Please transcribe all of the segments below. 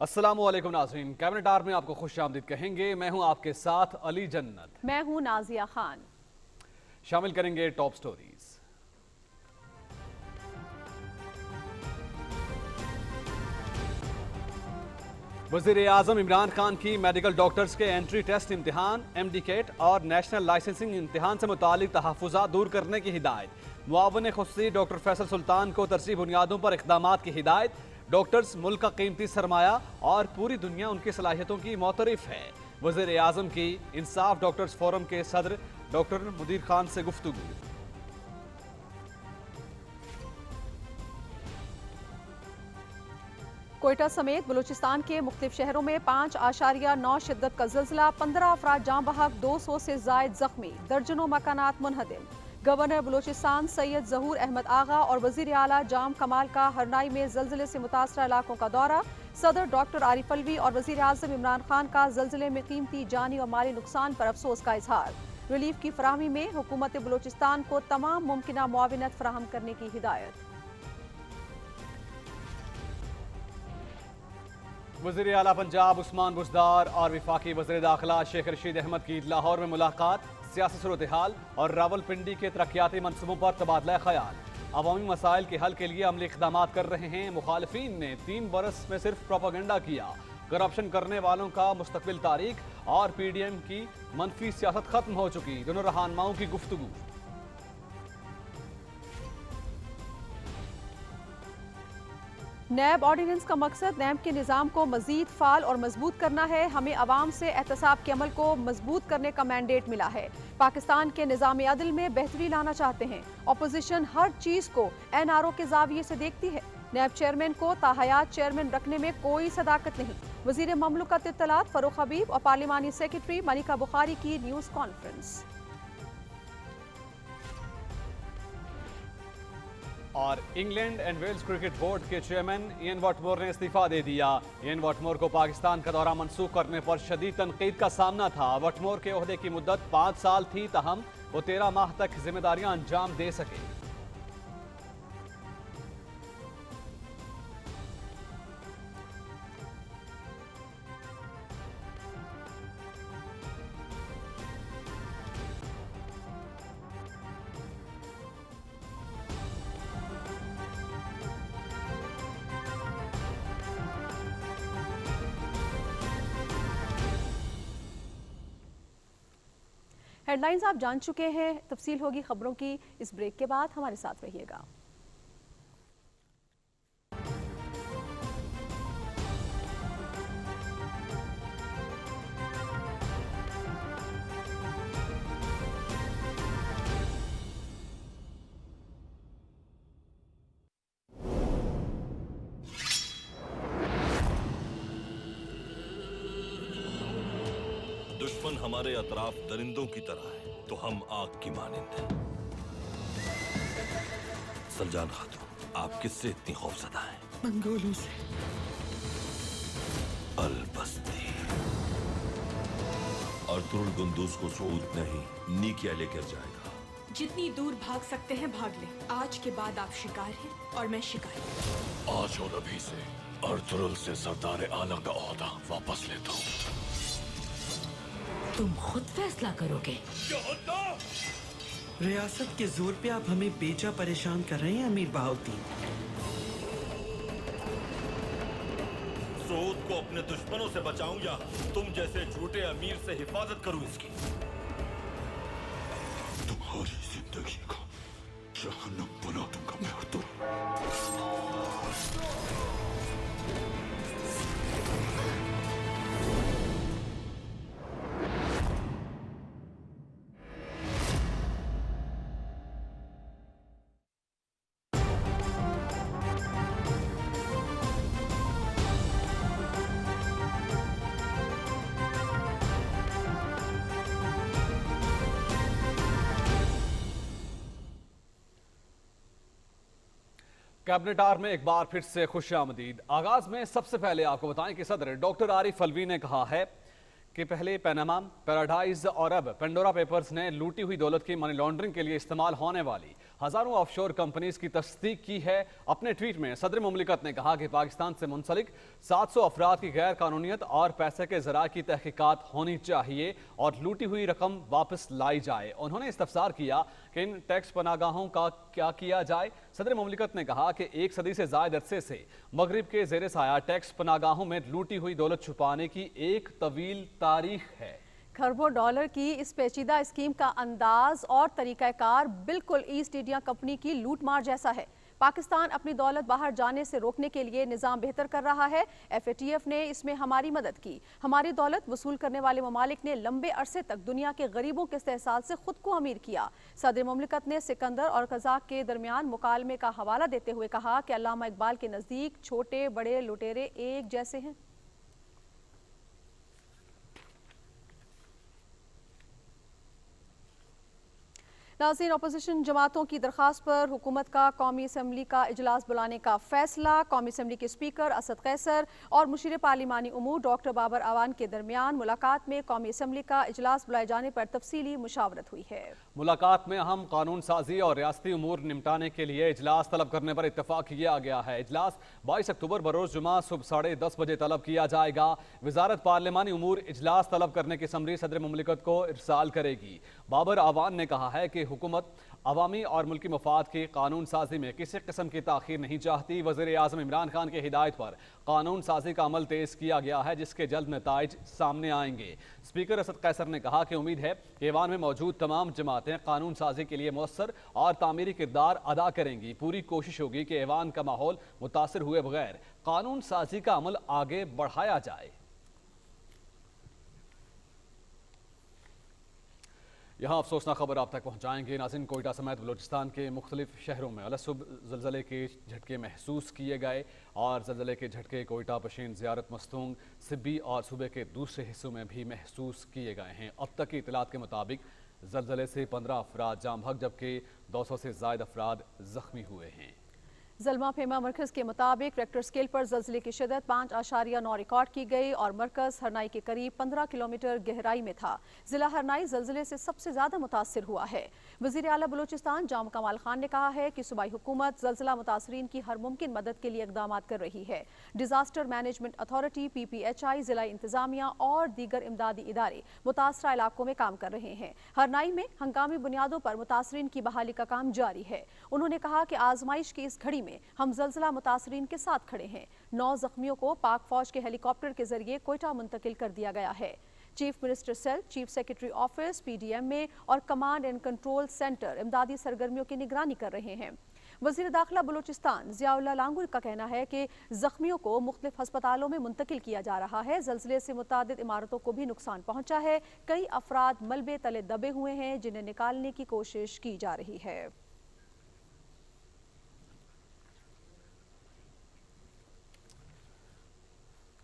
अस्सलामुअलैकुम नाज़रीन, cabinet our में आपको खुशामदीद कहेंगे। मैं हूं आपके साथ अली जन्नत। मैं हूं नाजिया खान। शामिल करेंगे टॉप स्टोरीज। वज़ीर आज़म इमरान खान की मेडिकल डॉक्टर्स के एंट्री टेस्ट इम्तिहान, MD-CAT और नेशनल लाइसेंसिंग इम्तिहान से मुतालिक तहफ़्फ़ुज़ात दूर करने की हिदायत। मुआविन खुसूसी डॉक्टर फैसल सुल्तान को तरजीही बुनियादों पर इक़दामात की हिदायत। डॉक्टर्स मुल्क का कीमती सरमाया और पूरी दुनिया उनकी सलाहियतों की मोतरिफ है। वज़ीर आज़म की इंसाफ डॉक्टर्स फोरम के सदर डॉक्टर मुदीर खान से गुफ्तगू। कोयटा समेत बलूचिस्तान के मुख्तलिफ शहरों में 5.9 शिद्दत का ज़िलज़िला, 15 अफराद जाँ बहक, 200 से ज़ायद जख्मी, दर्जनों मकानात मुनहदिम। गवर्नर बलूचिस्तान सैयद ज़हूर अहमद आगा और वज़ीर आला जाम कमाल का हरनाई में ज़लज़ले से मुतासरा इलाकों का दौरा। सदर डॉक्टर आरिफ अलवी और वज़ीर आज़म इमरान खान का ज़लज़ले में कीमती जानी और माली नुकसान पर अफसोस का इजहार। रिलीफ की फराहमी में हुकूमत बलूचिस्तान को तमाम मुमकिन मुआविनत फराहम करने की हिदायत। वज़ीर आला पंजाब उस्मान बुज़दार और वफाकी वज़ीर दाखिला शेख रशीद अहमद की लाहौर में मुलाकात। सियासी सूरत हाल और रावलपिंडी के तरक्याती मनसूबों पर तबादला ख्याल। अवामी मसाइल के हल के लिए अमली इक़दाम कर रहे हैं। मुखालिफिन ने 3 बरस में सिर्फ प्रोपागेंडा किया। करप्शन करने वालों का मुस्तकबिल तारीख और PDM की मनफी सियासत खत्म हो चुकी। दोनों रहनुमाओं की गुफ्तगू। नैब ऑर्डिनेंस का मकसद नैब के निज़ाम को मजीद फाल और मजबूत करना है। हमें अवाम से एहतसाब के अमल को मजबूत करने का मैंडेट मिला है। पाकिस्तान के निज़ाम अदल में बेहतरी लाना चाहते हैं। अपोजिशन हर चीज़ को NRO के जाविये से देखती है। नैब चेयरमैन को ताहयात चेयरमैन रखने में कोई सदाकत नहीं। वज़ीर ममलकत इत्तलात फ़ारूक हबीब और पार्लिमानी सेक्रेटरी मलिका बुखारी की न्यूज़ कॉन्फ्रेंस। और England and Wales cricket board के चेयरमैन इयन वॉटमोर ने इस्तीफा दे दिया। इयन वॉटमोर को पाकिस्तान का दौरा मनसूख करने पर शदीद तनकीद का सामना था। वॉटमोर के ओहदे की मुद्दत 5 साल थी, तहम वो 13 माह तक जिम्मेदारियां अंजाम दे सके। हेडलाइंस आप जान चुके हैं, तफसील होगी खबरों की इस ब्रेक के बाद। हमारे साथ रहिएगा। दुश्मन हमारे अतराफ दरिंदों की तरह है तो हम आग की मानिंद हैं। सलजान खातून, आप किससे इतनी खौफजदा हैं? मंगोलों से। अल-बस्ती अर्तुरुल गुंदूज को सऊद नहीं, नीकिया लेकर जाएगा। जितनी दूर भाग सकते हैं भाग ले। आज के बाद आप शिकार हैं और मैं शिकारी। आज और अभी से अर्तुरुल से सरदार आला का ओहदा वापस लेता हूँ। तुम खुद फैसला करोगे? रियासत के जोर पे आप हमें बेजा परेशान कर रहे हैं अमीर बहाउद्दीन। सऊद को अपने दुश्मनों से बचाऊं या तुम जैसे झूठे अमीर से हिफाजत करूं इसकी? तुम्हारी जिंदगी को जहन्नम बना दूंगा मैं अर्तुरुल। कैबिनेट आवर में एक बार फिर से खुशामदीद। आगाज में सबसे पहले आपको बताएं कि सदर डॉक्टर आरिफ अलवी ने कहा है कि पहले पैनामा, पैराडाइज और अब पेंडोरा पेपर्स ने लूटी हुई दौलत की मनी लॉन्ड्रिंग के लिए इस्तेमाल होने वाली हजारों ऑफशोर कंपनीज की तस्दीक की है। अपने ट्वीट में सदर मुमलिकत ने कहा कि पाकिस्तान से मुंसलिक 700 अफराद की गैर कानूनियत और पैसे के ज़रा की तहकीकात होनी चाहिए और लूटी हुई रकम वापस लाई जाए। उन्होंने इस्तफसार किया कि इन टैक्स पनागाहों का क्या किया जाए। सदर मुमलिकत ने कहा कि 1 सदी से ज़ायद अरसे से मगरिब के ज़ेर साया टैक्स पनागाहों में लूटी हुई दौलत छुपाने की एक तवील तारीख है। खरबों डॉलर की इस पेचीदा स्कीम का अंदाज और तरीकाकार बिल्कुल ईस्ट इंडिया कंपनी की लूटमार जैसा है। पाकिस्तान अपनी दौलत बाहर जाने से रोकने के लिए निज़ाम बेहतर कर रहा है। FATF ने इसमें हमारी मदद की। हमारी दौलत वसूल करने वाले ममालिक ने लंबे अरसे तक दुनिया के गरीबों के इस्तेहसाल से खुद को अमीर किया। सदर मुमलिकत ने सिकंदर और कज़ाक के दरमियान मुकालमे का हवाला देते हुए कहा कि अल्लामा इकबाल के नज़दीक छोटे बड़े लुटेरे एक जैसे हैं। नाज़रीन, अपोजिशन जमातों की दरख्वास्त पर हुकूमत का कौमी असम्बली का इजलास बुलाने का फैसला। कौमी असम्बली के स्पीकर असद कैसर और मुशीर पार्लिमानी उमूर डॉक्टर बाबर अवान के दरमियान मुलाकात में कौमी असम्बली का इजलास बुलाए जाने पर तफसीली मुशावरत हुई है। मुलाकात में अहम कानून साजी और रियासती उमूर निपटाने के लिए इजलास तलब करने पर इत्तफाक किया गया है। इजलास 22 अक्टूबर बरोज जुमा सुबह 10:30 बजे तलब किया जाएगा। वजारत पार्लिमानी उमूर इजलास तलब करने की समरी सदर मुमलिकत को इरसाल करेगी। बाबर अवान ने कहा है कि हुकूमत अवामी और मुल्की मफाद की कानून साजी में किसी किस्म की ताखीर नहीं चाहती। वज़ीर आज़म इमरान खान की हिदायत पर कानून साजी का अमल तेज़ किया गया है, जिसके जल्द नताइज सामने आएंगे। स्पीकर असद कैसर ने कहा कि उम्मीद है कि ईवान में मौजूद तमाम जमातें कानून साजी के लिए मौसर और तामीरी किरदार अदा करेंगी। पूरी कोशिश होगी कि ईवान का माहौल मुतासर हुए बगैर कानून साजी का अमल आगे बढ़ाया जाए। यहाँ अफसोसनाक खबर आप तक पहुँचाएंगे। नाज़रीन, कोयटा समेत बलूचिस्तान के मुख्तलिफ शहरों में अलसुब ज़लज़ले के झटके महसूस किए गए और ज़लज़ले के झटके कोयटा, पशीन, ज़ियारत, मस्तूंग, सिब्बी और सूबे के दूसरे हिस्सों में भी महसूस किए गए हैं। अब तक की इतलात के मुताबिक ज़लज़ले से 15 अफराद जाम बहक जबकि 200 से ज़ायद अफराद ज़ख्मी हुए हैं। जलमा फेमा मरकज़ के मुताबिक रेक्टर स्केल पर ज़लज़ले की शिदत 5.9 रिकॉर्ड की गई और मरकज़ हरनाई के करीब 15 किलोमीटर गहराई में था। जिला हरनाई ज़लज़ले से सबसे ज़्यादा मुतासर हुआ है। वज़ीर आला बलूचिस्तान जाम कमाल खान ने कहा है कि सूबाई हुकूमत ज़लज़ला मुतासरीन की हर मुमकिन मदद के लिए इक़दाम कर रही है। डिज़ास्टर मैनेजमेंट अथॉरिटी, PPHI, ज़िला इंतज़ामिया और दीगर इमदादी इदारे मुतासरा इलाकों में काम कर रहे हैं। हरनाई में हंगामी बुनियादों पर मुतासरीन की बहाली का काम जारी है। उन्होंने कहा कि आजमाइश की इस घड़ी में हम ज़लज़ला मुतासरीन के साथ खड़े हैं। 9 ज़ख्मियों को पाक फौज के हेलीकॉप्टर के जरिए कोयटा मुंतकिल कर दिया गया है। Chief minister cell, chief secretary office, PDMA और कमांड एंड कंट्रोल सेंटर इमदादी सरगर्मियों की निगरानी कर रहे हैं। वज़ीर दाखिला बलूचिस्तान ज़ियाउल्लाह लांगुर का कहना है कि ज़ख्मियों को मुख्तलिफ अस्पतालों में मुंतकिल किया जा रहा है। ज़लज़ले से मुतादिद इमारतों को भी नुकसान पहुंचा है। कई अफराद मलबे तले दबे हुए हैं, जिन्हें निकालने की कोशिश की जा रही है।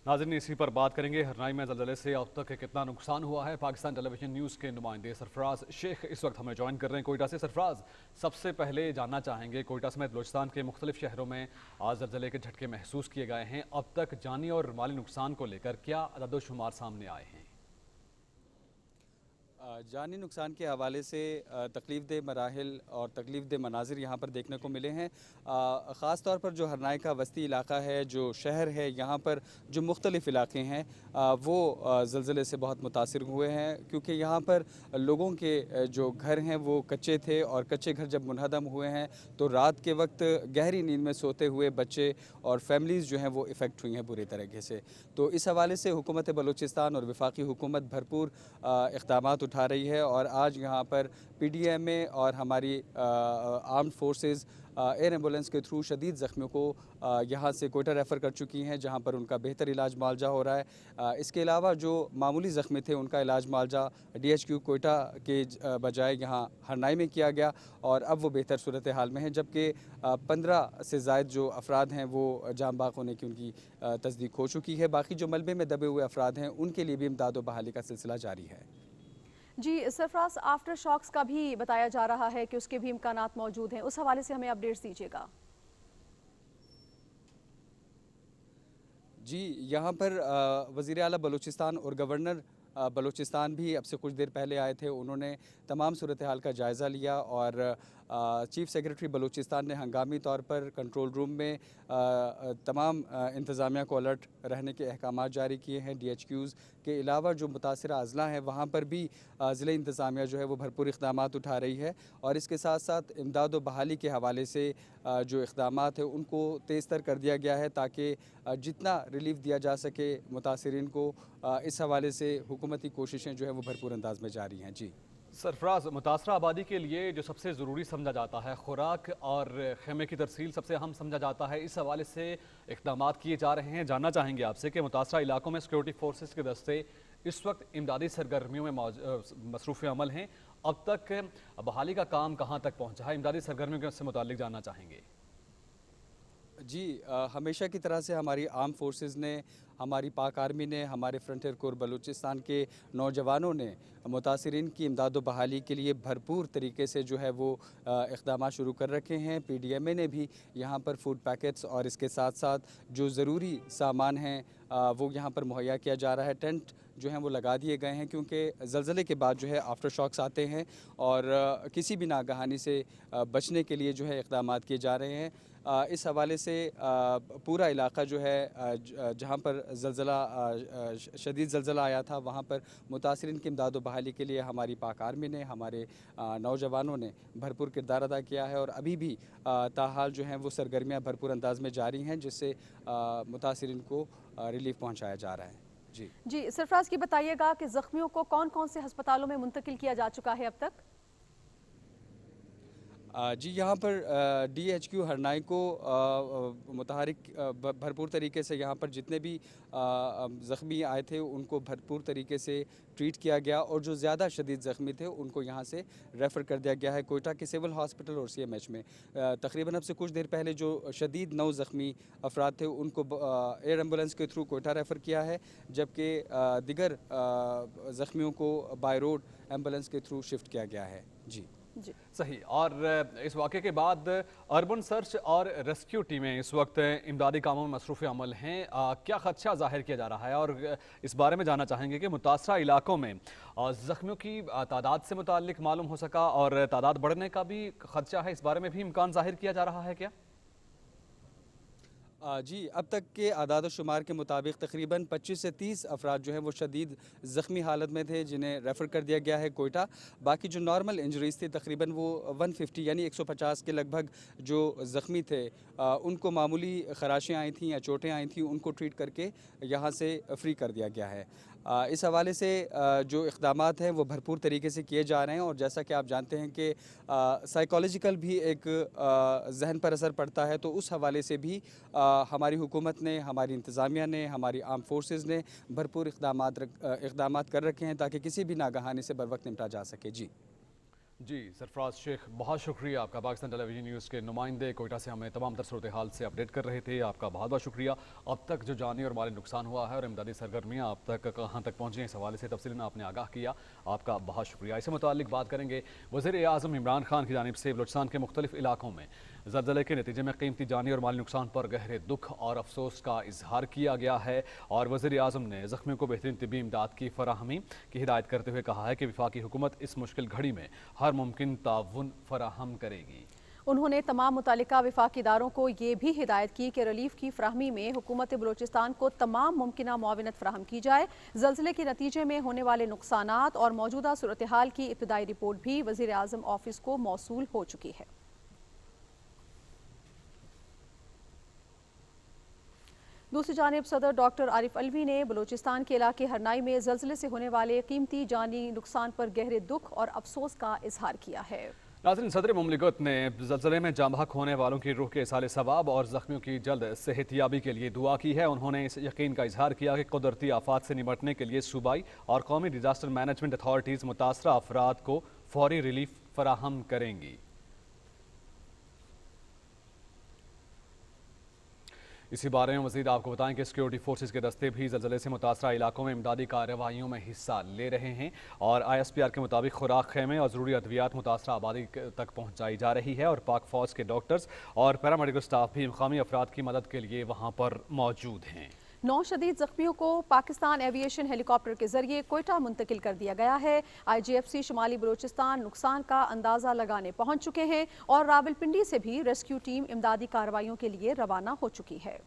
नाज़रीन, इसी पर बात करेंगे। हरनाई में ज़लज़ले से अब तक कितना नुकसान हुआ है। पाकिस्तान टेलीविजन न्यूज़ के नुमाइंदे सरफराज शेख इस वक्त हमें ज्वाइन कर रहे हैं कोयटा से। सरफराज, सबसे पहले जानना चाहेंगे, कोयटा समेत बलूचिस्तान के मुख्तलिफ शहरों में आज ज़लज़ले के झटके महसूस किए गए हैं। अब तक जानी और माली नुकसान को लेकर क्या अदद-ओ-शुमार सामने आए हैं? जानी नुकसान के हवाले से तकलीफ़ दे मराहिल और तकलीफ़ दे मनाजिर यहाँ पर देखने को मिले हैं। ख़ास तौर पर जो हरनाई का वस्ती इलाका है, जो शहर है, यहाँ पर जो मुख्तलिफ़ इलाके हैं वो ज़लज़ले से बहुत मुतासिर हुए हैं, क्योंकि यहाँ पर लोगों के जो घर हैं वो कच्चे थे और कच्चे घर जब मुनहदम हुए हैं तो रात के वक्त गहरी नींद में सोते हुए बच्चे और फैमिलीज़ जो हैं वो इफ़ेक्ट हुई हैं बुरी तरीके से। तो इस हवाले से हुकूमत बलूचिस्तान और वफाकी हुकूमत भरपूर इक़दामात उठा रही है और आज यहाँ पर PDMA और हमारी आर्म्ड फोर्सेस एयर एम्बुलेंस के थ्रू शदीद ज़ख्मियों को यहाँ से कोयटा रेफ़र कर चुकी हैं, जहाँ पर उनका बेहतर इलाज मालजा हो रहा है। इसके अलावा जो मामूली ज़ख्मी थे उनका इलाज मालजा DHQ कोयटा के बजाय यहाँ हरनाई में किया गया और अब वो बेहतर सूरत हाल में है, जबकि 15 से ज़ायद जो अफराद हैं वो जाम बाग होने की उनकी तस्दीक हो चुकी है। बाकी जो मलबे में दबे हुए अफराद हैं उनके लिए भी इमदाद व बहाली का सिलसिला जारी है। जी सरफराज, आफ्टर शॉक्स का भी बताया जा रहा है कि उसके भी इम्कानात मौजूद हैं, उस हवाले से हमें अपडेट्स दीजिएगा। जी, यहाँ पर वज़ीर आला बलूचिस्तान और गवर्नर बलूचिस्तान भी अब से कुछ देर पहले आए थे। उन्होंने तमाम सूरत हाल का जायज़ा लिया और चीफ़ सेक्रेटरी बलूचिस्तान ने हंगामी तौर पर कंट्रोल रूम में तमाम इंतज़ामिया को अलर्ट रहने के अहकाम जारी किए हैं। DHQs के अलावा जो मुतासिरा अज़ला हैं वहाँ पर भी ज़िले इंतज़ामिया जो है वो भरपूर इक़दाम उठा रही है और इसके साथ साथ इमदाद व बहाली के हवाले से जो इक़दाम है उनको तेज़ तर कर दिया गया है ताकि जितना रिलीफ दिया जा सके मुतासिरीन को। इस हवाले से हुकूमती कोशिशें जो है वो भरपूर अंदाज में जारी हैं। जी सरफराज, मुतासरा आबादी के लिए जो सबसे ज़रूरी समझा जाता है खुराक और खेमे की तरसील सबसे अहम समझा जाता है, इस हवाले से इक़दाम किए जा रहे हैं। जानना चाहेंगे आपसे कि मुतासरा इलाकों में सिक्योरिटी फोर्सेस के दस्ते इस वक्त इमदादी सरगर्मियों में मसरूफ़ अमल हैं। अब तक बहाली का काम कहाँ तक पहुँचा है, इमदादी सरगर्मियों से मुताल्लिक जानना चाहेंगे। जी हमेशा की तरह से हमारी आर्म फोर्सेस ने, हमारी पाक आर्मी ने, हमारे फ्रंटियर कोर बलूचिस्तान के नौजवानों ने मुतासिरीन की इमदाद व बहाली के लिए भरपूर तरीके से जो है वो इक़दाम शुरू कर रखे हैं। PDMA ने भी यहाँ पर फूड पैकेट्स और इसके साथ साथ जो ज़रूरी सामान हैं वो यहाँ पर मुहैया किया जा रहा है। टेंट जो हैं वो लगा दिए गए हैं क्योंकि ज़लज़ले के बाद जो है आफ्टर शॉक्स आते हैं और किसी भी नागहानी से बचने के लिए जो है इक़दाम किए जा रहे हैं। इस हवाले से पूरा इलाका जो है जहाँ पर शदीद ज़लज़ला आया था वहाँ पर मुतासिरीन की इमदाद व बहाली के लिए हमारी पाक आर्मी ने, हमारे नौजवानों ने भरपूर किरदार अदा किया है और अभी भी ताहाल जो हैं वो सरगर्मियाँ भरपूर अंदाज में जारी हैं जिससे मुतासिरीन को रिलीफ पहुँचाया जा रहा है। जी सरफराज की बताइएगा कि ज़ख्मियों को कौन कौन से अस्पतालों में मुंतकिल किया जा चुका है अब तक? जी यहाँ पर DHQ हरनाई को मुतहरिक भरपूर तरीके से यहाँ पर जितने भी ज़ख्मी आए थे उनको भरपूर तरीके से ट्रीट किया गया और जो ज़्यादा शदीद ज़ख्मी थे उनको यहाँ से रेफ़र कर दिया गया है कोयटा के सिविल हॉस्पिटल और CMH में। तकरीबन अब से कुछ देर पहले जो शदीद 9 ज़ख्मी अफराद थे उनको एयर एम्बुलेंस के थ्रू कोयटा रेफ़र किया है, जबकि दिगर ज़ख्मियों को बाय रोड एम्बुलेंस के थ्रू शिफ्ट किया गया है। जी सही। और इस वाक़े के बाद अर्बन सर्च और रेस्क्यू टीमें इस वक्त इमदादी कामों में मसरूफ़ अमल हैं। क्या ख़दशा ज़ाहिर किया जा रहा है और इस बारे में जानना चाहेंगे कि मुतासरा इलाकों में ज़ख्मियों की तादाद से मुताल्लिक मालूम हो सका और तादाद बढ़ने का भी ख़दशा है, इस बारे में भी इम्कान ज़ाहिर किया जा रहा है क्या? जी अब तक के आदाद शुमार के मुताबिक तकरीबन 25 से 30 अफराद जो हैं वो शदीद ज़ख्मी हालत में थे जिन्हें रेफ़र कर दिया गया है कोयटा। बाकी जो नॉर्मल इंजरीज़ थी तकरीबन वो 150 यानी 150 के लगभग जो ज़ख्मी थे उनको मामूली खराशियाँ आई थीं या चोटें आई थीं, उनको ट्रीट करके यहाँ से फ्री कर दिया गया है। इस हवाले से जो इक़दामात हैं वो भरपूर तरीके से किए जा रहे हैं और जैसा कि आप जानते हैं कि साइकोलॉजिकल भी एक जहन पर असर पड़ता है, तो उस हवाले से भी हमारी हुकूमत ने, हमारी इंतज़ामिया ने, हमारी आर्म फोर्सेस ने भरपूर इक़दामात कर रखे हैं ताकि किसी भी नागहानी से बर वक्त निपटा जा सके। जी सरफराज शेख, बहुत शुक्रिया आपका। पाकिस्तान टेलीविजन न्यूज़ के नुमाइंदे कोयटा से हमें तमाम तर सूरत हाल से अपडेट कर रहे थे, आपका बहुत बहुत शुक्रिया। अब तक जो जानी और माली नुकसान हुआ है और इमदादी सरगर्मियाँ अब तक कहाँ तक पहुँची हैं इस हवाले से तफसीलन आपने आगाह किया, आपका बहुत शुक्रिया। इससे मुताल्लिक बात करेंगे वज़ीर आज़म इमरान खान की जानिब से बलूचिस्तान के मुख्तलिफ इलाकों में ज़लज़ले के नतीजे में कीमती जानी और माली नुकसान पर गहरे दुख और अफसोस का इजहार किया गया है और वज़ीर आज़म ने ज़ख्मियों को बेहतरीन तिब्बी इमदाद की फराहमी की हिदायत करते हुए कहा है कि वफाकी हुकूमत इस मुश्किल घड़ी में हर मुमकिन ताउन फराहम करेगी। उन्होंने तमाम मुतालिका वफाकी इदारों को ये भी हिदायत की कि रिलीफ की फ्राहमी में हुकूमत बलूचिस्तान को तमाम मुमकिना मुआविनत फराहम की जाए। ज़लज़ले के नतीजे में होने वाले नुकसानात और मौजूदा सूरत हाल की इब्तदाई रिपोर्ट भी वज़ीर आज़म ऑफिस को मौसूल हो चुकी है। दूसरी जानिब सदर डॉक्टर आरिफ अलवी ने बलूचिस्तान के इलाके हरनाई में ज़लज़ले से होने वाले कीमती जानी नुकसान पर गहरे दुख और अफसोस का इजहार किया है। नाज़रीन, सदर मुमलिकत ने ज़लज़ले में जाँ बहक होने वालों की रूह के इसाले सवाब और ज़ख्मियों की जल्द सेहतियाबी के लिए दुआ की है। उन्होंने इस यकीन का इजहार किया कि कुदरती आफात से निपटने के लिए सूबाई और कौमी डिजास्टर मैनेजमेंट अथॉरिटीज़ मुतासरा अफराद को फौरी रिलीफ फराहम करेंगी। इसी बारे में मज़ीद आपको बताएं कि सिक्योरिटी फोर्सेस के दस्ते भी ज़लज़ले से मुतासरा इलाकों में इमदादी कार्रवाइयों में हिस्सा ले रहे हैं और ISPR के मुताबिक खुराक खेमे और ज़रूरी अद्वियात मुतासरा आबादी तक पहुँचाई जा रही है और पाक फ़ौज के डॉक्टर्स और पैरामेडिकल स्टाफ भी मकामी अफराद की मदद के लिए वहाँ पर मौजूद हैं। 9 शदीद जख्मियों को पाकिस्तान एविएशन हेलीकॉप्टर के जरिए कोयटा मुंतकिल कर दिया गया है। IGFC शुमाली बलूचिस्तान नुकसान का अंदाजा लगाने पहुंच चुके हैं और रावलपिंडी से भी रेस्क्यू टीम इमदादी कार्रवाइयों के लिए रवाना हो चुकी है।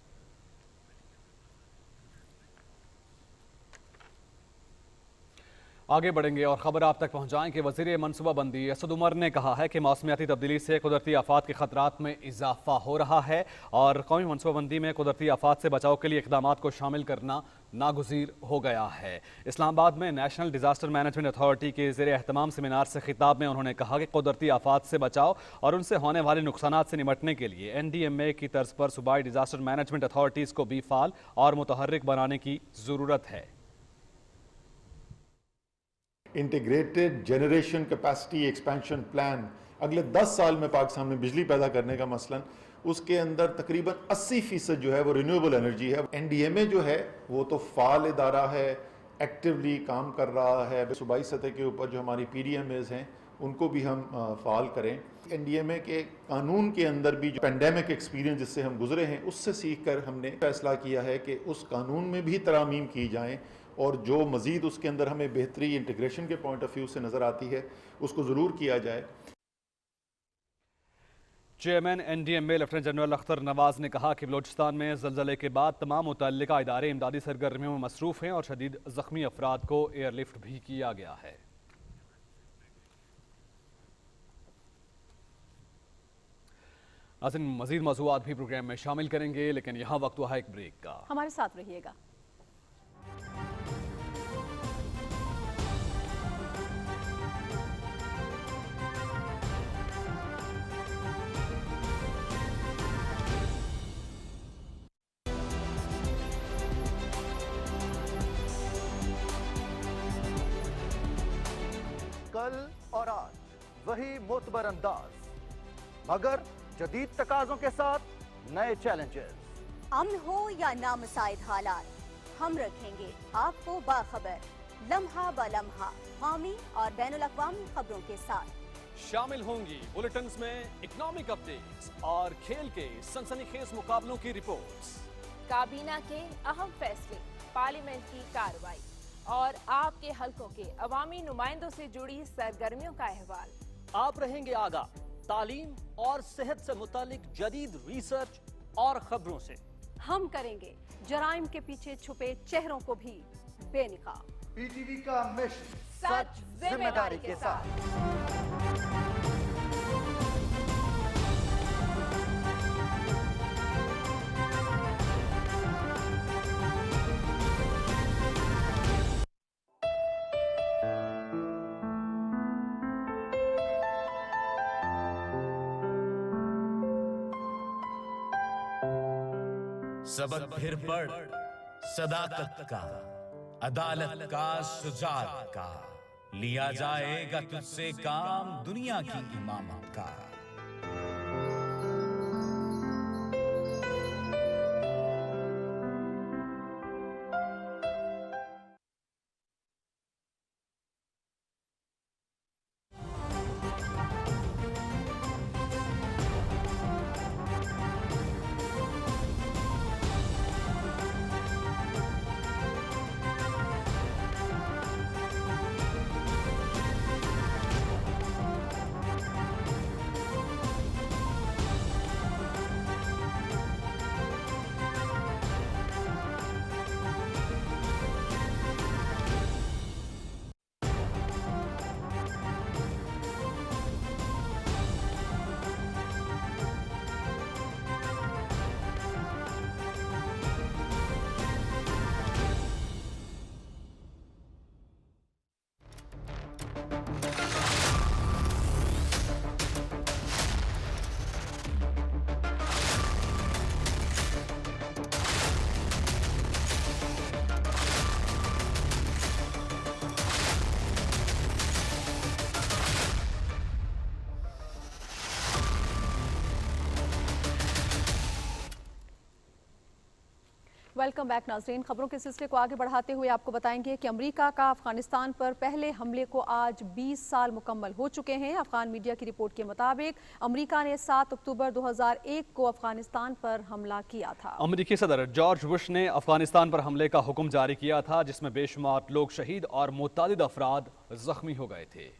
आगे बढ़ेंगे और खबर आप तक पहुंचाएं कि वज़ीर मनसूबाबंदी असद उमर ने कहा है कि मौसमियाती तब्दीली से कुदरती आफात के खतरात में इजाफा हो रहा है और कौमी मनसूबाबंदी में कुदरती आफात से बचाव के लिए इक़दाम को शामिल करना नागुज़ीर हो गया है। इस्लामाबाद में नेशनल डिज़ास्टर मैनेजमेंट अथॉरिटी के ज़ेरे एहतमाम सेमिनार से खिताब में उन्होंने कहा कि कुदरती आफात से बचाव और उनसे होने वाले नुकसानात से निपटने के लिए NDMA की तर्ज पर सूबाई डिज़ास्टर मैनेजमेंट अथॉरिटीज़ को भी फ़ाल और मुतहर्रिक बनाने की ज़रूरत है। Integrated generation capacity expansion plan अगले 10 साल में पाकिस्तान में बिजली पैदा करने का मसलन, उसके अंदर तकरीबन 80% जो है वो रिन्यूएबल एनर्जी है। NDMA जो है वो तो फाल इदारा है, एक्टिवली काम कर रहा है। सूबाई सतह के ऊपर जो हमारी PDMAs हैं उनको भी हम फाल करें। NDMA के कानून के अंदर भी जो पेंडेमिक एक्सपीरियंस जिससे हम गुजरे हैं उससे सीख कर हमने फैसला किया है कि उस कानून में भी तरामीम की जाएँ और जो मज़ीद उसके अंदर हमें बेहतरी इंटीग्रेशन के पॉइंट ऑफ व्यू से नज़र आती है उसको ज़रूर किया जाए। Chairman NDMA lieutenant general Akhtar Nawaz ने कहा कि बलोचिस्तान में ज़लज़ले के बाद तमाम मुतल्लिका इदारे इमदादी सरगर्मियों में मसरूफ़ हैं और शदीद ज़ख्मी अफराद को एयरलिफ्ट भी किया गया है। नाज़रीन, मज़ीद मौज़ूआत भी प्रोग्राम में शामिल करेंगे, लेकिन यहाँ वक्त हुआ है एक ब्रेक का। हमारे साथ रहिएगा। कल और आज वही मोतबर अंदाज, मगर जदीद तकाजों के साथ नए चैलेंजेस। अमन हो या नामुसाइद हालात, हम रखेंगे आपको बाखबर लम्हा ब लम्हा कौमी और बैनुल अक़वामी खबरों के साथ। शामिल होंगी बुलेटिन्स में इकोनॉमिक अपडेट्स और खेल के सनसनीखेज मुकाबलों की रिपोर्ट्स, काबीना के अहम फैसले, पार्लियामेंट की कार्रवाई और आपके हलकों के अवामी नुमाइंदों से जुड़ी सरगर्मियों का अहवाल। आप रहेंगे आगा तालीम और सेहत से मुतालिक जदीद रिसर्च और खबरों से। हम करेंगे जराइम के पीछे छुपे चेहरों को भी बेनिकाब। PTV का मिशन सच जिम्मेदारी के साथ। सबक फिर पढ़ सदाकत का, अदालत का, शुजाअत का, लिया जाएगा तुझसे काम दुनिया की इमामत का। वेलकम बैक नाजरीन। खबरों के सिलसिले को आगे बढ़ाते हुए आपको बताएंगे कि अमेरिका का अफगानिस्तान पर पहले हमले को आज 20 साल मुकम्मल हो चुके हैं। अफगान मीडिया की रिपोर्ट के मुताबिक अमेरिका ने 7 अक्टूबर 2001 को अफगानिस्तान पर हमला किया था। अमेरिकी सदर जॉर्ज बुश ने अफगानिस्तान पर हमले का हुक्म जारी किया था, जिसमें बेशुमार लोग शहीद और मुतअद्दिद अफराद जख्मी हो गए थे।